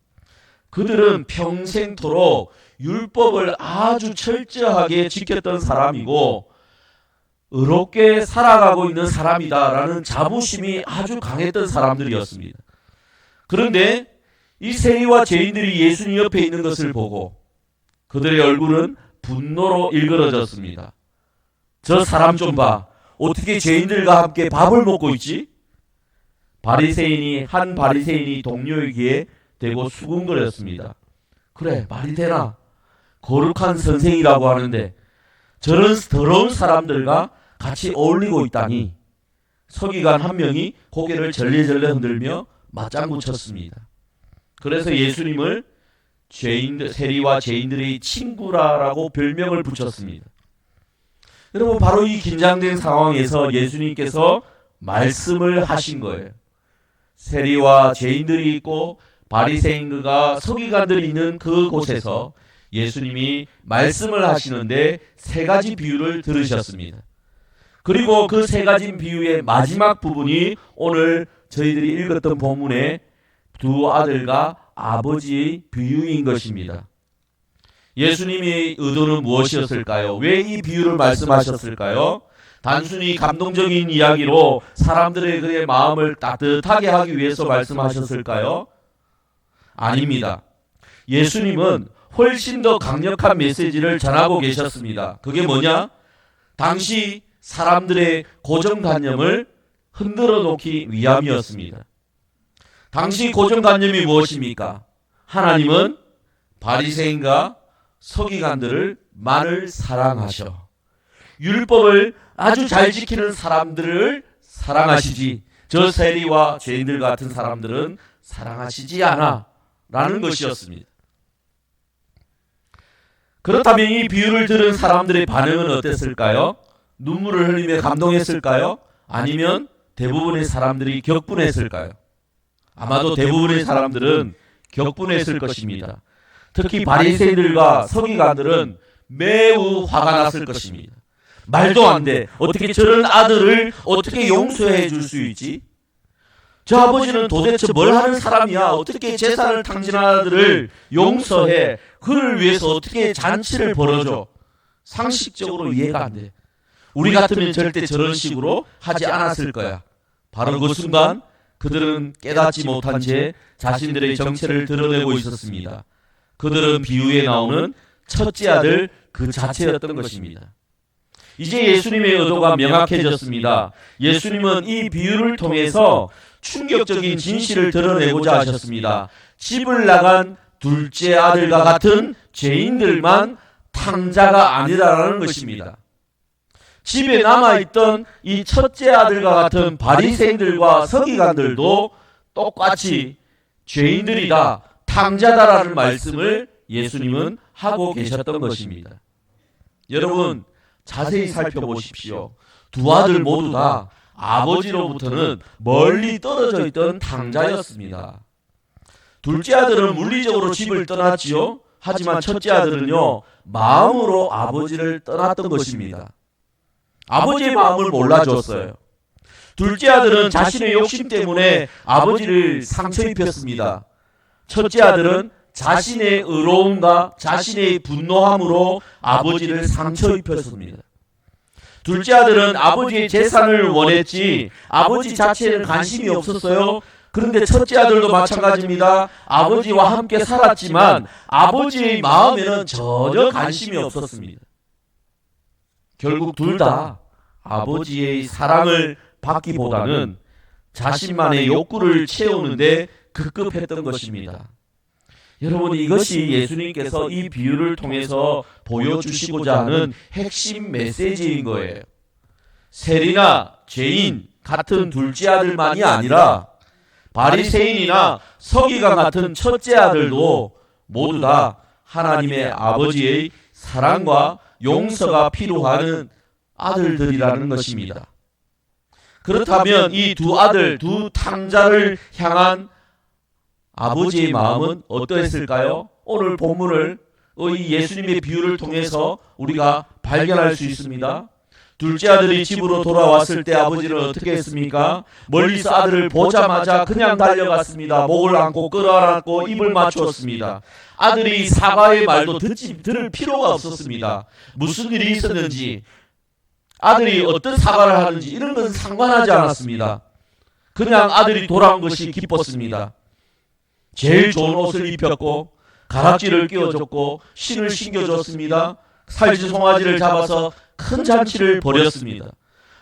그들은 평생토록 율법을 아주 철저하게 지켰던 사람이고 의롭게 살아가고 있는 사람이다라는 자부심이 아주 강했던 사람들이었습니다. 그런데 이 세리와 죄인들이 예수님 옆에 있는 것을 보고 그들의 얼굴은 분노로 일그러졌습니다. 저 사람 좀 봐. 어떻게 죄인들과 함께 밥을 먹고 있지? 한 바리새인이 동료에게 대고 수군거렸습니다. 그래, 말이 되나? 거룩한 선생이라고 하는데 저런 더러운 사람들과 같이 어울리고 있다니. 서기관 한 명이 고개를 절레절레 흔들며 맞장구 쳤습니다. 그래서 예수님을 세리와 죄인들의 친구라고 별명을 붙였습니다. 여러분, 바로 이 긴장된 상황에서 예수님께서 말씀을 하신 거예요. 세리와 죄인들이 있고 바리새인과 서기관들이 있는 그곳에서 예수님이 말씀을 하시는데 세 가지 비유를 들으셨습니다. 그리고 그 세 가지 비유의 마지막 부분이 오늘 저희들이 읽었던 본문의 두 아들과 아버지의 비유인 것입니다. 예수님의 의도는 무엇이었을까요? 왜 이 비유를 말씀하셨을까요? 단순히 감동적인 이야기로 사람들의 그의 마음을 따뜻하게 하기 위해서 말씀하셨을까요? 아닙니다. 예수님은 훨씬 더 강력한 메시지를 전하고 계셨습니다. 그게 뭐냐? 당시 사람들의 고정관념을 흔들어 놓기 위함이었습니다. 당시 고정관념이 무엇입니까? 하나님은 바리새인과 서기관들을 만을 사랑하셔. 율법을 아주 잘 지키는 사람들을 사랑하시지, 저 세리와 죄인들 같은 사람들은 사랑하시지 않아 라는 것이었습니다. 그렇다면 이 비유를 들은 사람들의 반응은 어땠을까요? 눈물을 흘리며 감동했을까요? 아니면 대부분의 사람들이 격분했을까요? 아마도 대부분의 사람들은 격분했을 것입니다. 특히 바리새인들과 서기관들은 매우 화가 났을 것입니다. 말도 안 돼. 어떻게 저런 아들을 어떻게 용서해 줄 수 있지? 저 아버지는 도대체 뭘 하는 사람이야? 어떻게 재산을 탕진한 아들을 용서해? 그를 위해서 어떻게 잔치를 벌어줘? 상식적으로 이해가 안 돼. 우리 같으면 절대 저런 식으로 하지 않았을 거야. 바로 그 순간 그들은 깨닫지 못한 채 자신들의 정체를 드러내고 있었습니다. 그들은 비유에 나오는 첫째 아들 그 자체였던 것입니다. 이제 예수님의 의도가 명확해졌습니다. 예수님은 이 비유를 통해서 충격적인 진실을 드러내고자 하셨습니다. 집을 나간 둘째 아들과 같은 죄인들만 탕자가 아니라는 것입니다. 집에 남아있던 이 첫째 아들과 같은 바리새인들과 서기관들도 똑같이 죄인들이다, 탕자다라는 말씀을 예수님은 하고 계셨던 것입니다. 여러분, 자세히 살펴보십시오. 두 아들 모두 다 아버지로부터는 멀리 떨어져 있던 탕자였습니다. 둘째 아들은 물리적으로 집을 떠났지요. 하지만 첫째 아들은요, 마음으로 아버지를 떠났던 것입니다. 아버지의 마음을 몰라줬어요. 둘째 아들은 자신의 욕심 때문에 아버지를 상처 입혔습니다. 첫째 아들은 자신의 의로움과 자신의 분노함으로 아버지를 상처 입혔습니다. 둘째 아들은 아버지의 재산을 원했지 아버지 자체에는 관심이 없었어요. 그런데 첫째 아들도 마찬가지입니다. 아버지와 함께 살았지만 아버지의 마음에는 전혀 관심이 없었습니다. 결국 둘 다 아버지의 사랑을 받기보다는 자신만의 욕구를 채우는데 급급했던 것입니다. 여러분, 이것이 예수님께서 이 비유를 통해서 보여주시고자 하는 핵심 메시지인 거예요. 세리나 죄인 같은 둘째 아들만이 아니라 바리새인이나 서기관 같은 첫째 아들도 모두 다 하나님의 아버지의 사랑과 용서가 필요한 아들들이라는 것입니다. 그렇다면 이 두 아들, 두 탕자를 향한 아버지의 마음은 어떠했을까요? 오늘 본문을 예수님의 비유를 통해서 우리가 발견할 수 있습니다. 둘째 아들이 집으로 돌아왔을 때 아버지는 어떻게 했습니까? 멀리서 아들을 보자마자 그냥 달려갔습니다. 목을 안고 끌어안고 입을 맞추었습니다. 아들이 사과의 말도 들을 필요가 없었습니다. 무슨 일이 있었는지, 아들이 어떤 사과를 하는지 이런 건 상관하지 않았습니다. 그냥 아들이 돌아온 것이 기뻤습니다. 제일 좋은 옷을 입혔고 가락지를 끼워줬고 신을 신겨줬습니다. 살진 송아지를 잡아서 큰 잔치를 벌였습니다.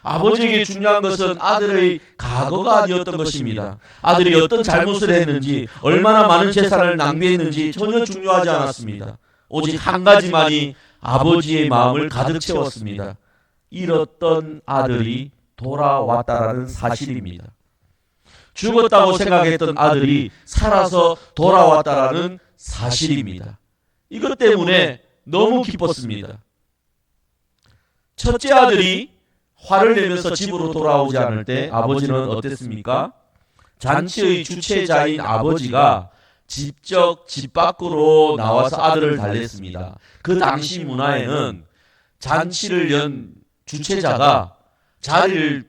아버지에게 중요한 것은 아들의 과거가 아니었던 것입니다. 아들이 어떤 잘못을 했는지, 얼마나 많은 재산을 낭비했는지 전혀 중요하지 않았습니다. 오직 한 가지만이 아버지의 마음을 가득 채웠습니다. 잃었던 아들이 돌아왔다라는 사실입니다. 죽었다고 생각했던 아들이 살아서 돌아왔다라는 사실입니다. 이것 때문에 너무 기뻤습니다. 첫째 아들이 화를 내면서 집으로 돌아오지 않을 때 아버지는 어땠습니까? 잔치의 주최자인 아버지가 직접 집 밖으로 나와서 아들을 달랬습니다. 그 당시 문화에는 잔치를 연 주최자가 자리를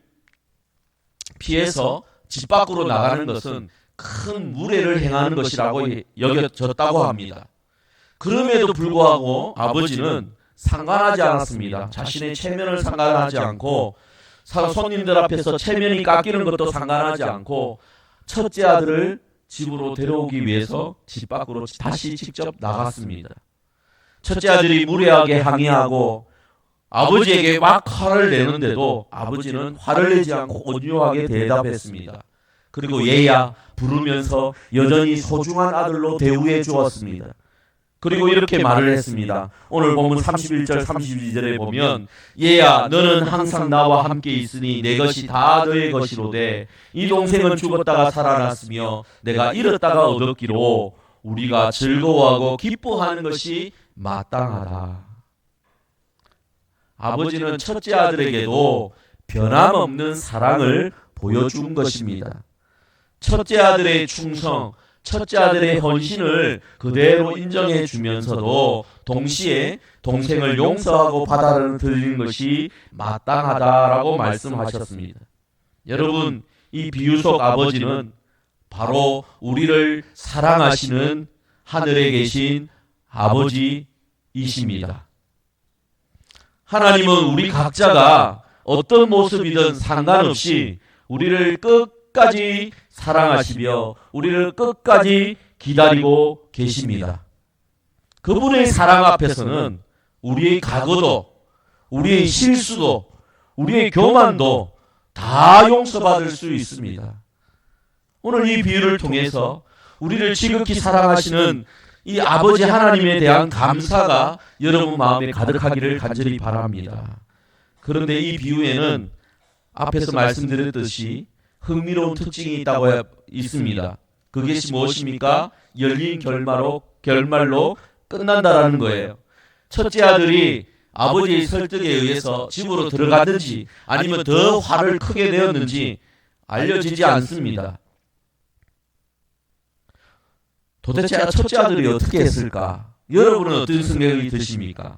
피해서 집 밖으로 나가는 것은 큰 무례를 행하는 것이라고 여겨졌다고 합니다. 그럼에도 불구하고 아버지는 상관하지 않았습니다. 자신의 체면을 상관하지 않고 손님들 앞에서 체면이 깎이는 것도 상관하지 않고 첫째 아들을 집으로 데려오기 위해서 집 밖으로 다시 직접 나갔습니다. 첫째 아들이 무례하게 항의하고 아버지에게 막 화를 내는데도 아버지는 화를 내지 않고 온유하게 대답했습니다. 그리고 얘야 부르면서 여전히 소중한 아들로 대우해 주었습니다. 그리고 이렇게 말을 했습니다. 오늘 본문 31절 32절에 보면 얘야 너는 항상 나와 함께 있으니 내 것이 다 너의 것이로되 이 동생은 죽었다가 살아났으며 내가 잃었다가 얻었기로 우리가 즐거워하고 기뻐하는 것이 마땅하다. 아버지는 첫째 아들에게도 변함없는 사랑을 보여준 것입니다. 첫째 아들의 충성, 첫째 아들의 헌신을 그대로 인정해 주면서도 동시에 동생을 용서하고 받아들이는 것이 마땅하다라고 말씀하셨습니다. 여러분, 이 비유 속 아버지는 바로 우리를 사랑하시는 하늘에 계신 아버지이십니다. 하나님은 우리 각자가 어떤 모습이든 상관없이 우리를 끝까지 사랑하시며 우리를 끝까지 기다리고 계십니다. 그분의 사랑 앞에서는 우리의 과거도, 우리의 실수도, 우리의 교만도 다 용서받을 수 있습니다. 오늘 이 비유를 통해서 우리를 지극히 사랑하시는 이 아버지 하나님에 대한 감사가 여러분 마음에 가득하기를 간절히 바랍니다. 그런데 이 비유에는 앞에서 말씀드렸듯이 흥미로운 특징이 있다고 있습니다. 그것이 무엇입니까? 열린 결말로 끝난다라는 거예요. 첫째 아들이 아버지의 설득에 의해서 집으로 들어가든지 아니면 더 화를 크게 내었는지 알려지지 않습니다. 도대체 첫째 아들이 어떻게 했을까? 여러분은 어떤 생각이 드십니까?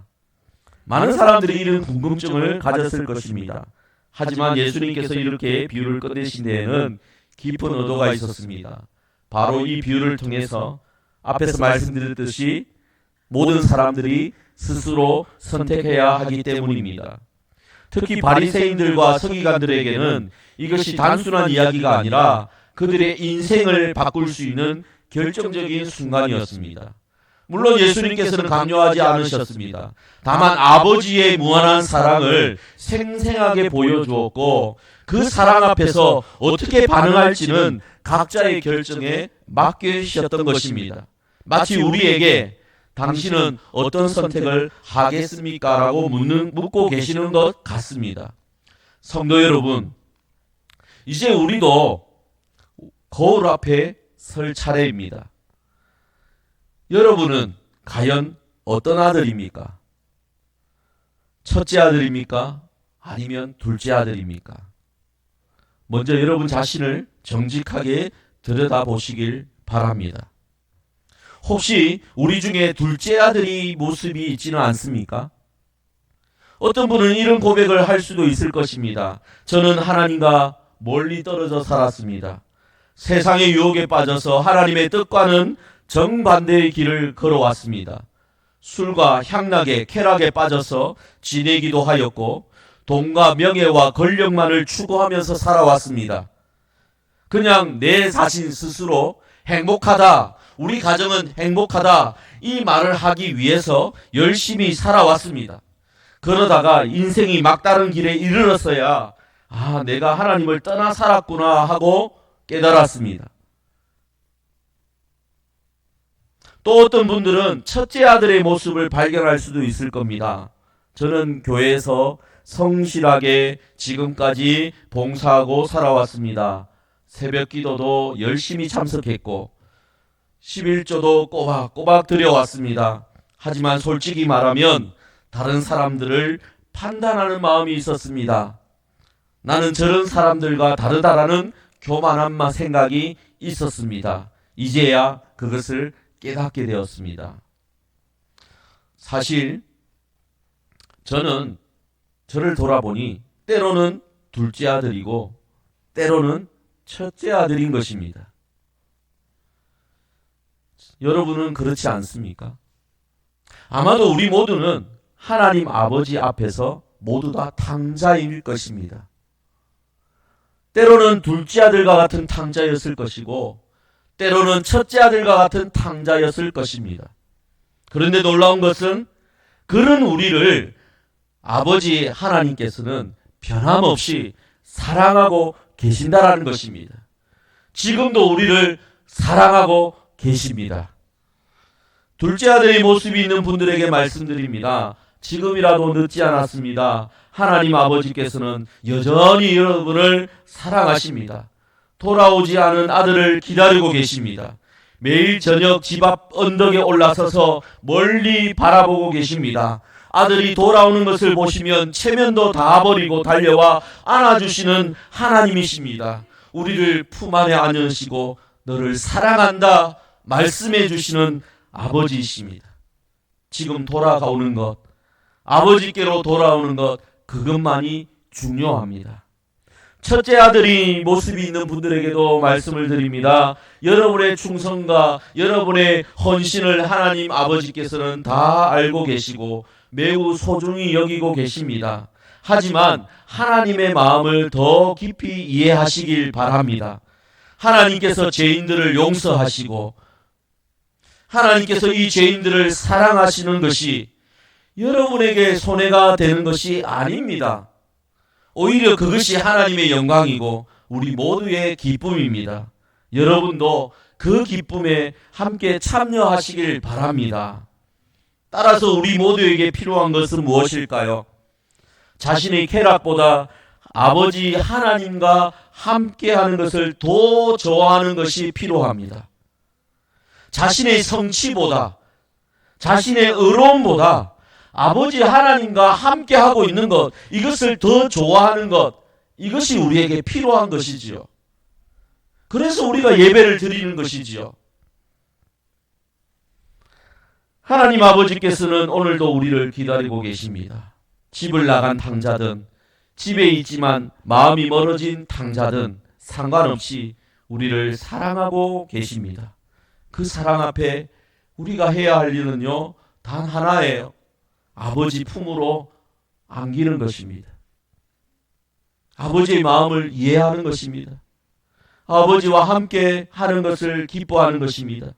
많은 사람들이 이런 궁금증을 가졌을 것입니다. 하지만 예수님께서 이렇게 비유를 끝내신 데에는 깊은 의도가 있었습니다. 바로 이 비유를 통해서 앞에서 말씀드렸듯이 모든 사람들이 스스로 선택해야 하기 때문입니다. 특히 바리새인들과 서기관들에게는 이것이 단순한 이야기가 아니라 그들의 인생을 바꿀 수 있는 결정적인 순간이었습니다. 물론 예수님께서는 강요하지 않으셨습니다. 다만 아버지의 무한한 사랑을 생생하게 보여주었고 그 사랑 앞에서 어떻게 반응할지는 각자의 결정에 맡기셨던 것입니다. 마치 우리에게 당신은 어떤 선택을 하겠습니까? 라고 묻고 계시는 것 같습니다. 성도 여러분, 이제 우리도 거울 앞에 설 차례입니다. 여러분은 과연 어떤 아들입니까? 첫째 아들입니까? 아니면 둘째 아들입니까? 먼저 여러분 자신을 정직하게 들여다보시길 바랍니다. 혹시 우리 중에 둘째 아들이 모습이 있지는 않습니까? 어떤 분은 이런 고백을 할 수도 있을 것입니다. 저는 하나님과 멀리 떨어져 살았습니다. 세상의 유혹에 빠져서 하나님의 뜻과는 정반대의 길을 걸어왔습니다. 술과 향락에 쾌락에 빠져서 지내기도 하였고 돈과 명예와 권력만을 추구하면서 살아왔습니다. 그냥 내 자신 스스로 행복하다, 우리 가정은 행복하다 이 말을 하기 위해서 열심히 살아왔습니다. 그러다가 인생이 막다른 길에 이르렀어야 내가 하나님을 떠나 살았구나 하고 깨달았습니다. 또 어떤 분들은 첫째 아들의 모습을 발견할 수도 있을 겁니다. 저는 교회에서 성실하게 지금까지 봉사하고 살아왔습니다. 새벽 기도도 열심히 참석했고 11조도 꼬박꼬박 드려왔습니다. 하지만 솔직히 말하면 다른 사람들을 판단하는 마음이 있었습니다. 나는 저런 사람들과 다르다라는 교만한 생각이 있었습니다. 이제야 그것을 깨닫게 되었습니다. 사실 저는 저를 돌아보니 때로는 둘째 아들이고 때로는 첫째 아들인 것입니다. 여러분은 그렇지 않습니까? 아마도 우리 모두는 하나님 아버지 앞에서 모두 다 탕자일 것입니다. 때로는 둘째 아들과 같은 탕자였을 것이고 때로는 첫째 아들과 같은 탕자였을 것입니다. 그런데 놀라운 것은 그런 우리를 아버지 하나님께서는 변함없이 사랑하고 계신다라는 것입니다. 지금도 우리를 사랑하고 계십니다. 둘째 아들의 모습이 있는 분들에게 말씀드립니다. 지금이라도 늦지 않았습니다. 하나님 아버지께서는 여전히 여러분을 사랑하십니다. 돌아오지 않은 아들을 기다리고 계십니다. 매일 저녁 집 앞 언덕에 올라서서 멀리 바라보고 계십니다. 아들이 돌아오는 것을 보시면 체면도 다 버리고 달려와 안아주시는 하나님이십니다. 우리를 품 안에 안으시고 너를 사랑한다 말씀해 주시는 아버지이십니다. 지금 돌아오는 것, 아버지께로 돌아오는 것, 그것만이 중요합니다. 첫째 아들이 모습이 있는 분들에게도 말씀을 드립니다. 여러분의 충성과 여러분의 헌신을 하나님 아버지께서는 다 알고 계시고 매우 소중히 여기고 계십니다. 하지만 하나님의 마음을 더 깊이 이해하시길 바랍니다. 하나님께서 죄인들을 용서하시고 하나님께서 이 죄인들을 사랑하시는 것이 여러분에게 손해가 되는 것이 아닙니다. 오히려 그것이 하나님의 영광이고 우리 모두의 기쁨입니다. 여러분도 그 기쁨에 함께 참여하시길 바랍니다. 따라서 우리 모두에게 필요한 것은 무엇일까요? 자신의 쾌락보다 아버지 하나님과 함께하는 것을 더 좋아하는 것이 필요합니다. 자신의 성취보다, 자신의 의로움보다 아버지 하나님과 함께하고 있는 것, 이것을 더 좋아하는 것, 이것이 우리에게 필요한 것이지요. 그래서 우리가 예배를 드리는 것이지요. 하나님 아버지께서는 오늘도 우리를 기다리고 계십니다. 집을 나간 탕자든 집에 있지만 마음이 멀어진 탕자든 상관없이 우리를 사랑하고 계십니다. 그 사랑 앞에 우리가 해야 할 일은요, 단 하나예요. 아버지 품으로 안기는 것입니다. 아버지의 마음을 이해하는 것입니다. 아버지와 함께 하는 것을 기뻐하는 것입니다.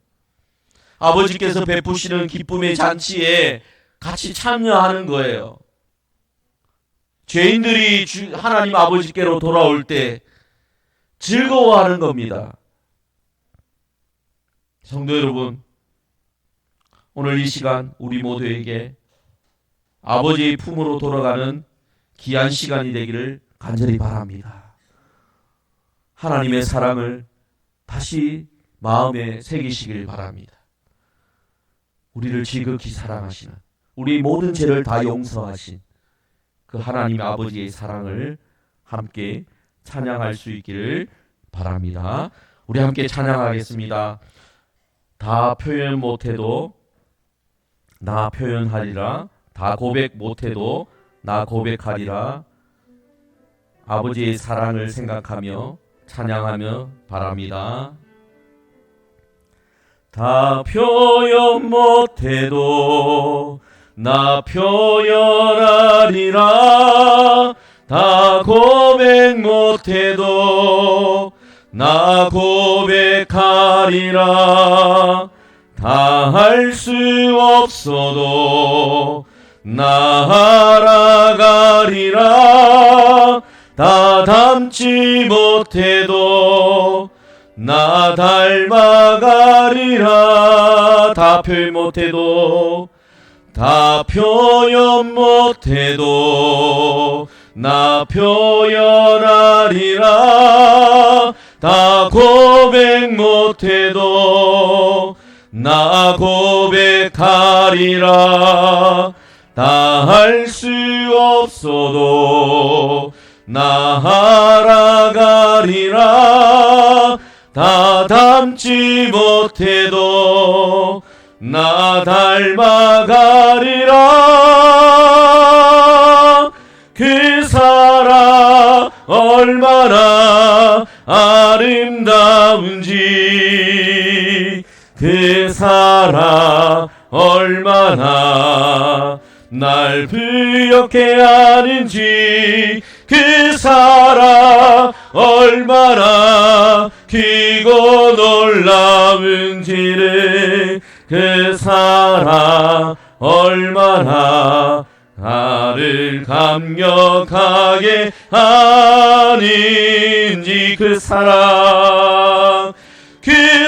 아버지께서 베푸시는 기쁨의 잔치에 같이 참여하는 거예요. 죄인들이 하나님 아버지께로 돌아올 때 즐거워하는 겁니다. 성도 여러분, 오늘 이 시간 우리 모두에게 아버지의 품으로 돌아가는 귀한 시간이 되기를 간절히 바랍니다. 하나님의 사랑을 다시 마음에 새기시길 바랍니다. 우리를 지극히 사랑하시는, 우리 모든 죄를 다 용서하신 그 하나님 아버지의 사랑을 함께 찬양할 수 있기를 바랍니다. 우리 함께 찬양하겠습니다. 다 표현 못해도 나 표현하리라. 다 고백 못해도 나 고백하리라. 아버지의 사랑을 생각하며 찬양하며 바랍니다. 다 표현 못해도 나 표현하리라. 다 고백 못해도 나 고백하리라. 다 할 수 없어도 나 알아가리라. 다 닮지 못해도 나 닮아가리라. 다 표현 못해도 다 표현 못해도 나 표현하리라. 다 고백 못해도 나 고백하리라. 다 할 수 없어도 나 알아가리라. 다 닮지 못해도 나 닮아가리라. 그 사랑 얼마나 아름다운지, 그 사랑 얼마나 날 부욕해 하는지, 그 사랑 얼마나 크고 놀라운지를, 그 사랑 얼마나 나를 감격하게 하는지, 그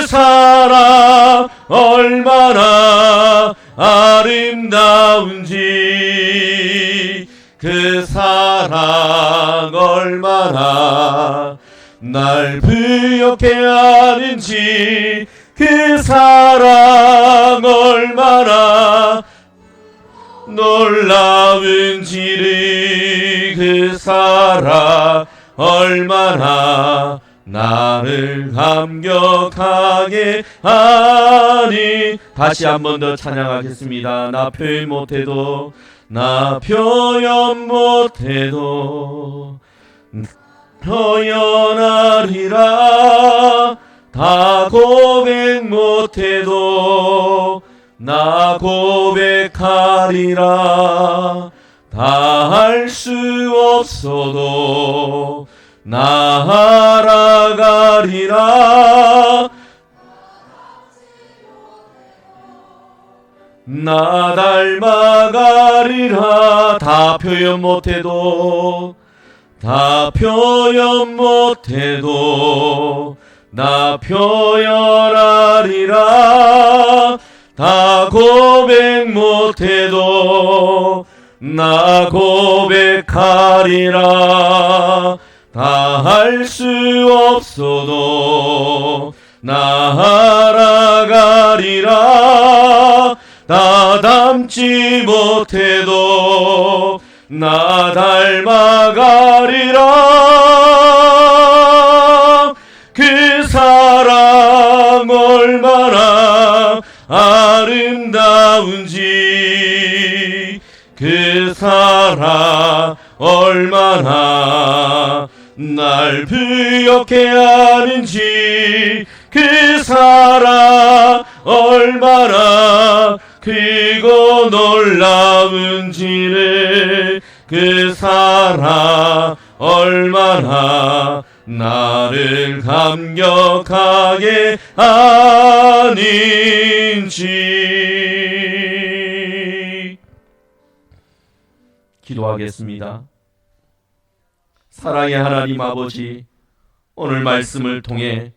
사랑 얼마나 아름다운지, 그 사랑 얼마나 날 부욕해 하는지, 그 사랑 얼마나 놀라운지를, 그 사랑 얼마나 나를 감격하게 하니. 다시 한 번 더 찬양하겠습니다. 나 표현 못해도, 나 표현 못해도 표현하리라. 다 고백 못해도 나 고백하리라. 다 할 수 없어도 나 알아가리라. 나 닮아가리라. 다 표현 못해도, 다 표현 못해도 나 표현하리라. 다 고백 못해도 나 고백하리라. 다 할 수 없어도 나 알아가리라. 다 닮지 못해도 나 닮아가리라. 그 사랑 얼마나 아름다운지, 그 사랑 얼마나 날 부욕해 하는지, 그 사랑 얼마나 크고 놀라운지를, 그 사랑 얼마나 나를 감격하게 하는지. 기도하겠습니다. 사랑의 하나님 아버지, 오늘 말씀을 통해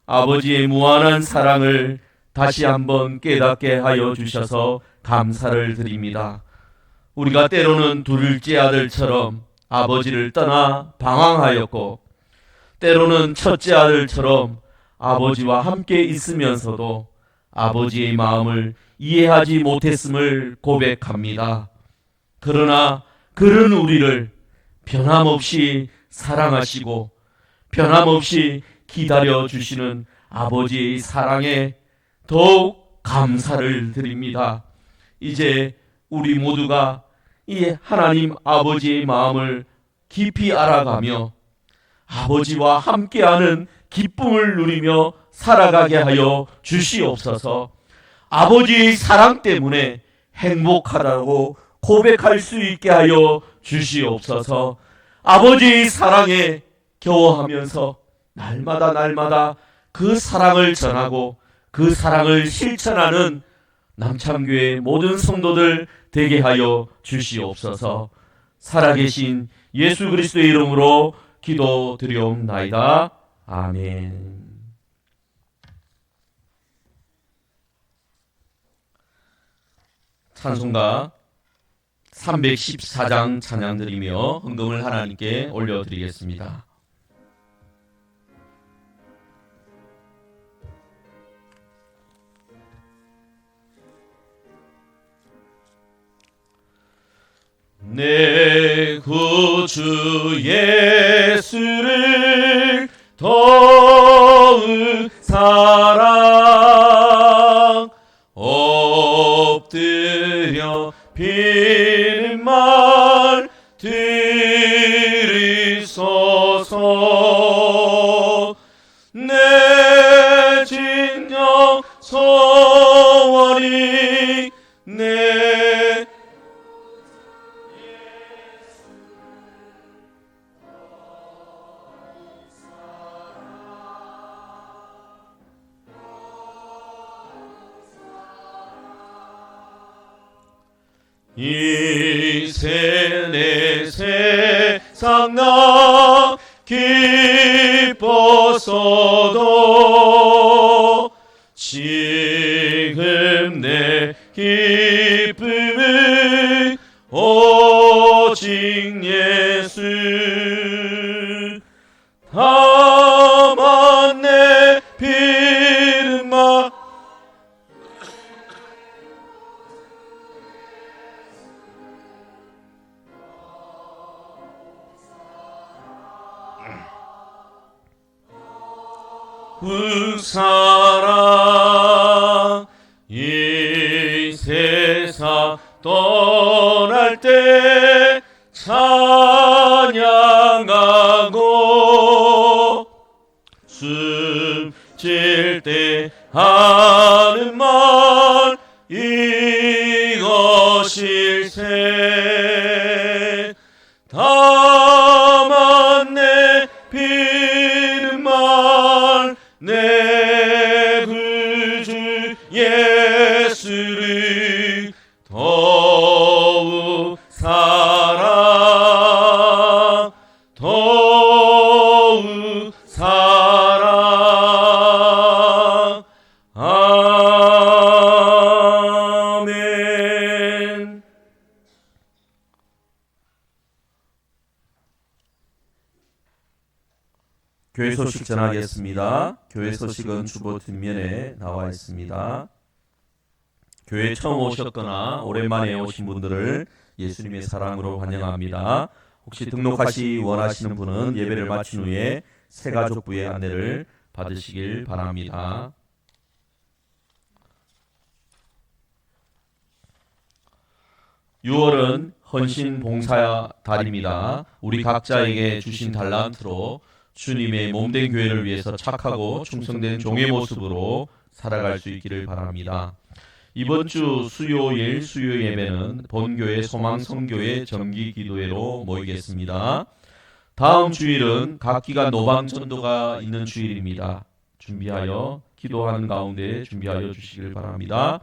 아버지의 무한한 사랑을 다시 한번 깨닫게 하여 주셔서 감사를 드립니다. 우리가 때로는 둘째 아들처럼 아버지를 떠나 방황하였고, 때로는 첫째 아들처럼 아버지와 함께 있으면서도 아버지의 마음을 이해하지 못했음을 고백합니다. 그러나 그런 우리를 변함없이 사랑하시고 변함없이 기다려 주시는 아버지의 사랑에 더욱 감사를 드립니다. 이제 우리 모두가 이 하나님 아버지의 마음을 깊이 알아가며 아버지와 함께하는 기쁨을 누리며 살아가게 하여 주시옵소서. 아버지의 사랑 때문에 행복하다고 고백할 수 있게 하여 주시옵소서. 아버지의 사랑에 겨워하면서 날마다 그 사랑을 전하고 그 사랑을 실천하는 남창교회 모든 성도들 되게 하여 주시옵소서. 살아계신 예수 그리스도의 이름으로 기도드리옵나이다. 아멘. 찬송가 314장 찬양드리며 헌금을 하나님께 올려드리겠습니다. 내 구주 예수를 더욱 사랑하며 주옵소서. 내 진정 소원이 내 내 세상 나 기뻤어도 지금 내 기쁨은 오직 예수. 다만 내 비름만 사랑 이 세상 떠날 때 찬양하고 숨질 때 하는 말 이것일세. 다만 내 비름말 내 구주 예수를 더욱 사랑 더욱 사랑. 아멘. 교회 소식 전하겠습니다. 교회 소식은 주보 뒷면에 나와 있습니다. 교회 처음 오셨거나 오랜만에 오신 분들을 예수님의 사랑으로 환영합니다. 혹시 등록하시 원하시는 분은 예배를 마친 후에 새가족부의 안내를 받으시길 바랍니다. (6월은) 헌신 봉사 달입니다. 우리 각자에게 주신 달란트로 주님의 몸된 교회를 위해서 착하고 충성된 종의 모습으로 살아갈 수 있기를 바랍니다. 이번 주 수요일 수요 예배는 본교회 소망성교회 정기기도회로 모이겠습니다. 다음 주일은 각 기간 노방전도가 있는 주일입니다. 준비하여 기도하는 가운데 준비하여 주시길 바랍니다.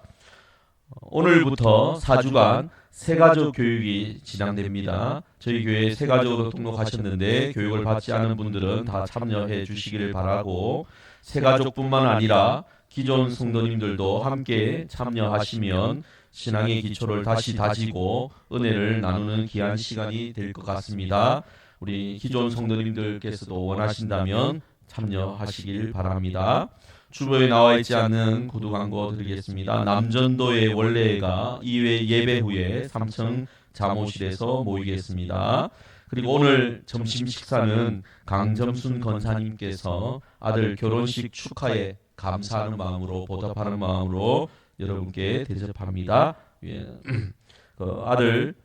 오늘부터 4주간 새가족 교육이 진행됩니다. 저희 교회에 새가족으로 등록하셨는데 교육을 받지 않은 분들은 다 참여해 주시기를 바라고, 새가족뿐만 아니라 기존 성도님들도 함께 참여하시면 신앙의 기초를 다시 다지고 은혜를 나누는 귀한 시간이 될 것 같습니다. 우리 기존 성도님들께서도 원하신다면 참여하시길 바랍니다. 주보에 나와 있지 않는 구두 광고 드리겠습니다. 남전도의 원래가 2회 예배 후에 3층 자모실에서 모이겠습니다. 그리고 오늘 점심 식사는 강점순 건사님께서 아들 결혼식 축하에 감사하는 마음으로, 보답하는 마음으로 여러분께 대접합니다.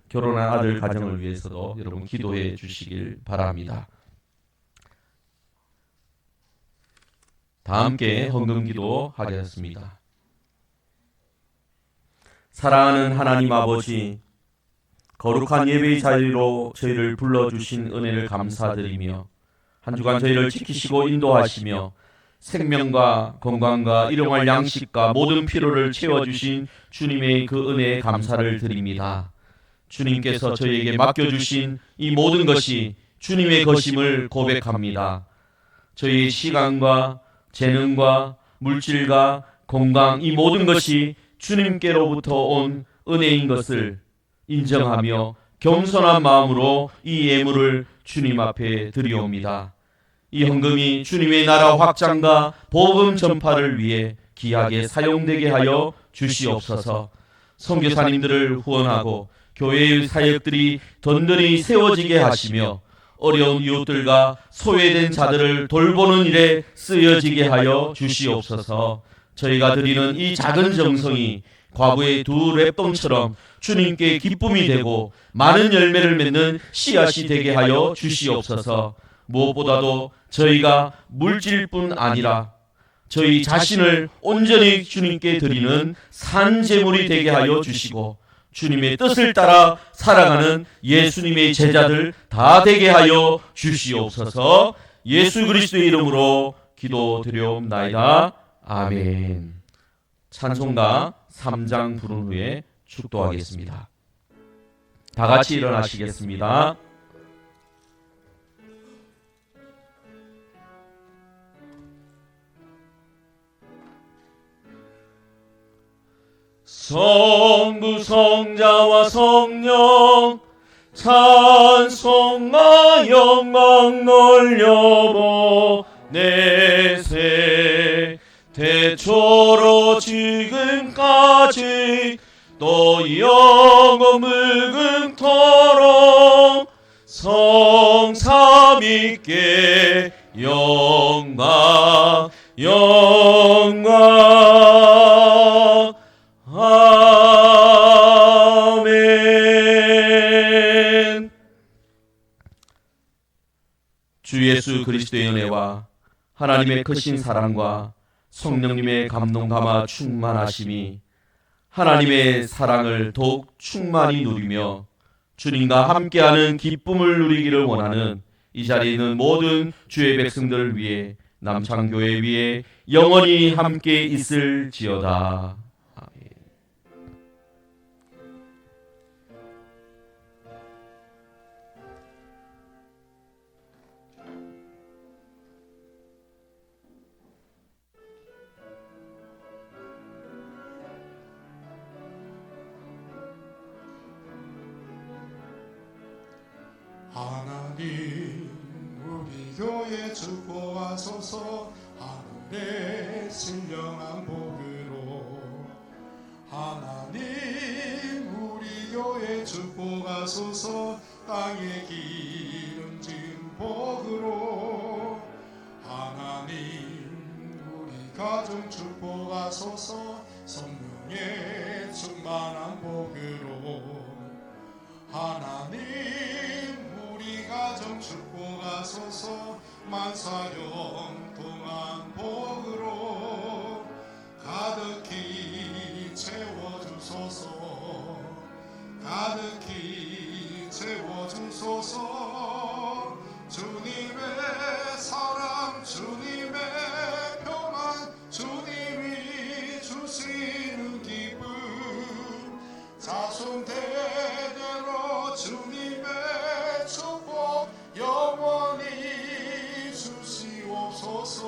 결혼한 아들 가정을 위해서도 여러분 기도해 주시길 바랍니다. 다 함께 헌금기도 하겠습니다. 사랑하는 하나님 아버지, 거룩한 예배의 자리로 저희를 불러주신 은혜를 감사드리며 한 주간 저희를 지키시고 인도하시며 생명과 건강과 일용할 양식과 모든 필요를 채워주신 주님의 그 은혜에 감사를 드립니다. 주님께서 저희에게 맡겨주신 이 모든 것이 주님의 것임을 고백합니다. 저희의 시간과 재능과 물질과 건강, 이 모든 것이 주님께로부터 온 은혜인 것을 인정하며 겸손한 마음으로 이 예물을 주님 앞에 드리옵니다. 이 헌금이 주님의 나라 확장과 복음 전파를 위해 귀하게 사용되게 하여 주시옵소서. 선교사님들을 후원하고 교회의 사역들이 든든히 세워지게 하시며 어려운 이웃들과 소외된 자들을 돌보는 일에 쓰여지게 하여 주시옵소서. 저희가 드리는 이 작은 정성이 과부의 2랩돈처럼 주님께 기쁨이 되고 많은 열매를 맺는 씨앗이 되게 하여 주시옵소서. 무엇보다도 저희가 물질뿐 아니라 저희 자신을 온전히 주님께 드리는 산제물이 되게 하여 주시고 주님의 뜻을 따라 살아가는 예수님의 제자들 다 되게 하여 주시옵소서. 예수 그리스도의 이름으로 기도드려옵나이다. 아멘. 찬송가 3장 부른 후에 축도하겠습니다. 다 같이 일어나시겠습니다. 성부 성자와 성령 찬송과 영광 돌려보내세. 태초로 지금까지 또 영원 무궁토록 성삼위께 영광 영광. 아멘. 주 예수 그리스도의 은혜와 하나님의 크신 사랑과 성령님의 감동 감화 충만하심이 하나님의 사랑을 더욱 충만히 누리며 주님과 함께하는 기쁨을 누리기를 원하는 이 자리에 있는 모든 주의 백성들을 위해 남창교회 위에 영원히 함께 있을지어다. 하나님 우리 교회 축복하소서. 하늘의 신령한 복으로 하나님 우리 교회 축복하소서. 땅의 기름진 복으로 하나님 우리 가정 축복하소서. 성령의 충만한 복으로 하나님 우리 가정 축복하소서. 만사형 동안 복으로 가득히 채워주소서. 가득히 채워주소서. 주님의 사랑 주님의 평안 주님이 주시는 기쁨 자손 대대로 주님의 축복 영원히 주시옵소서.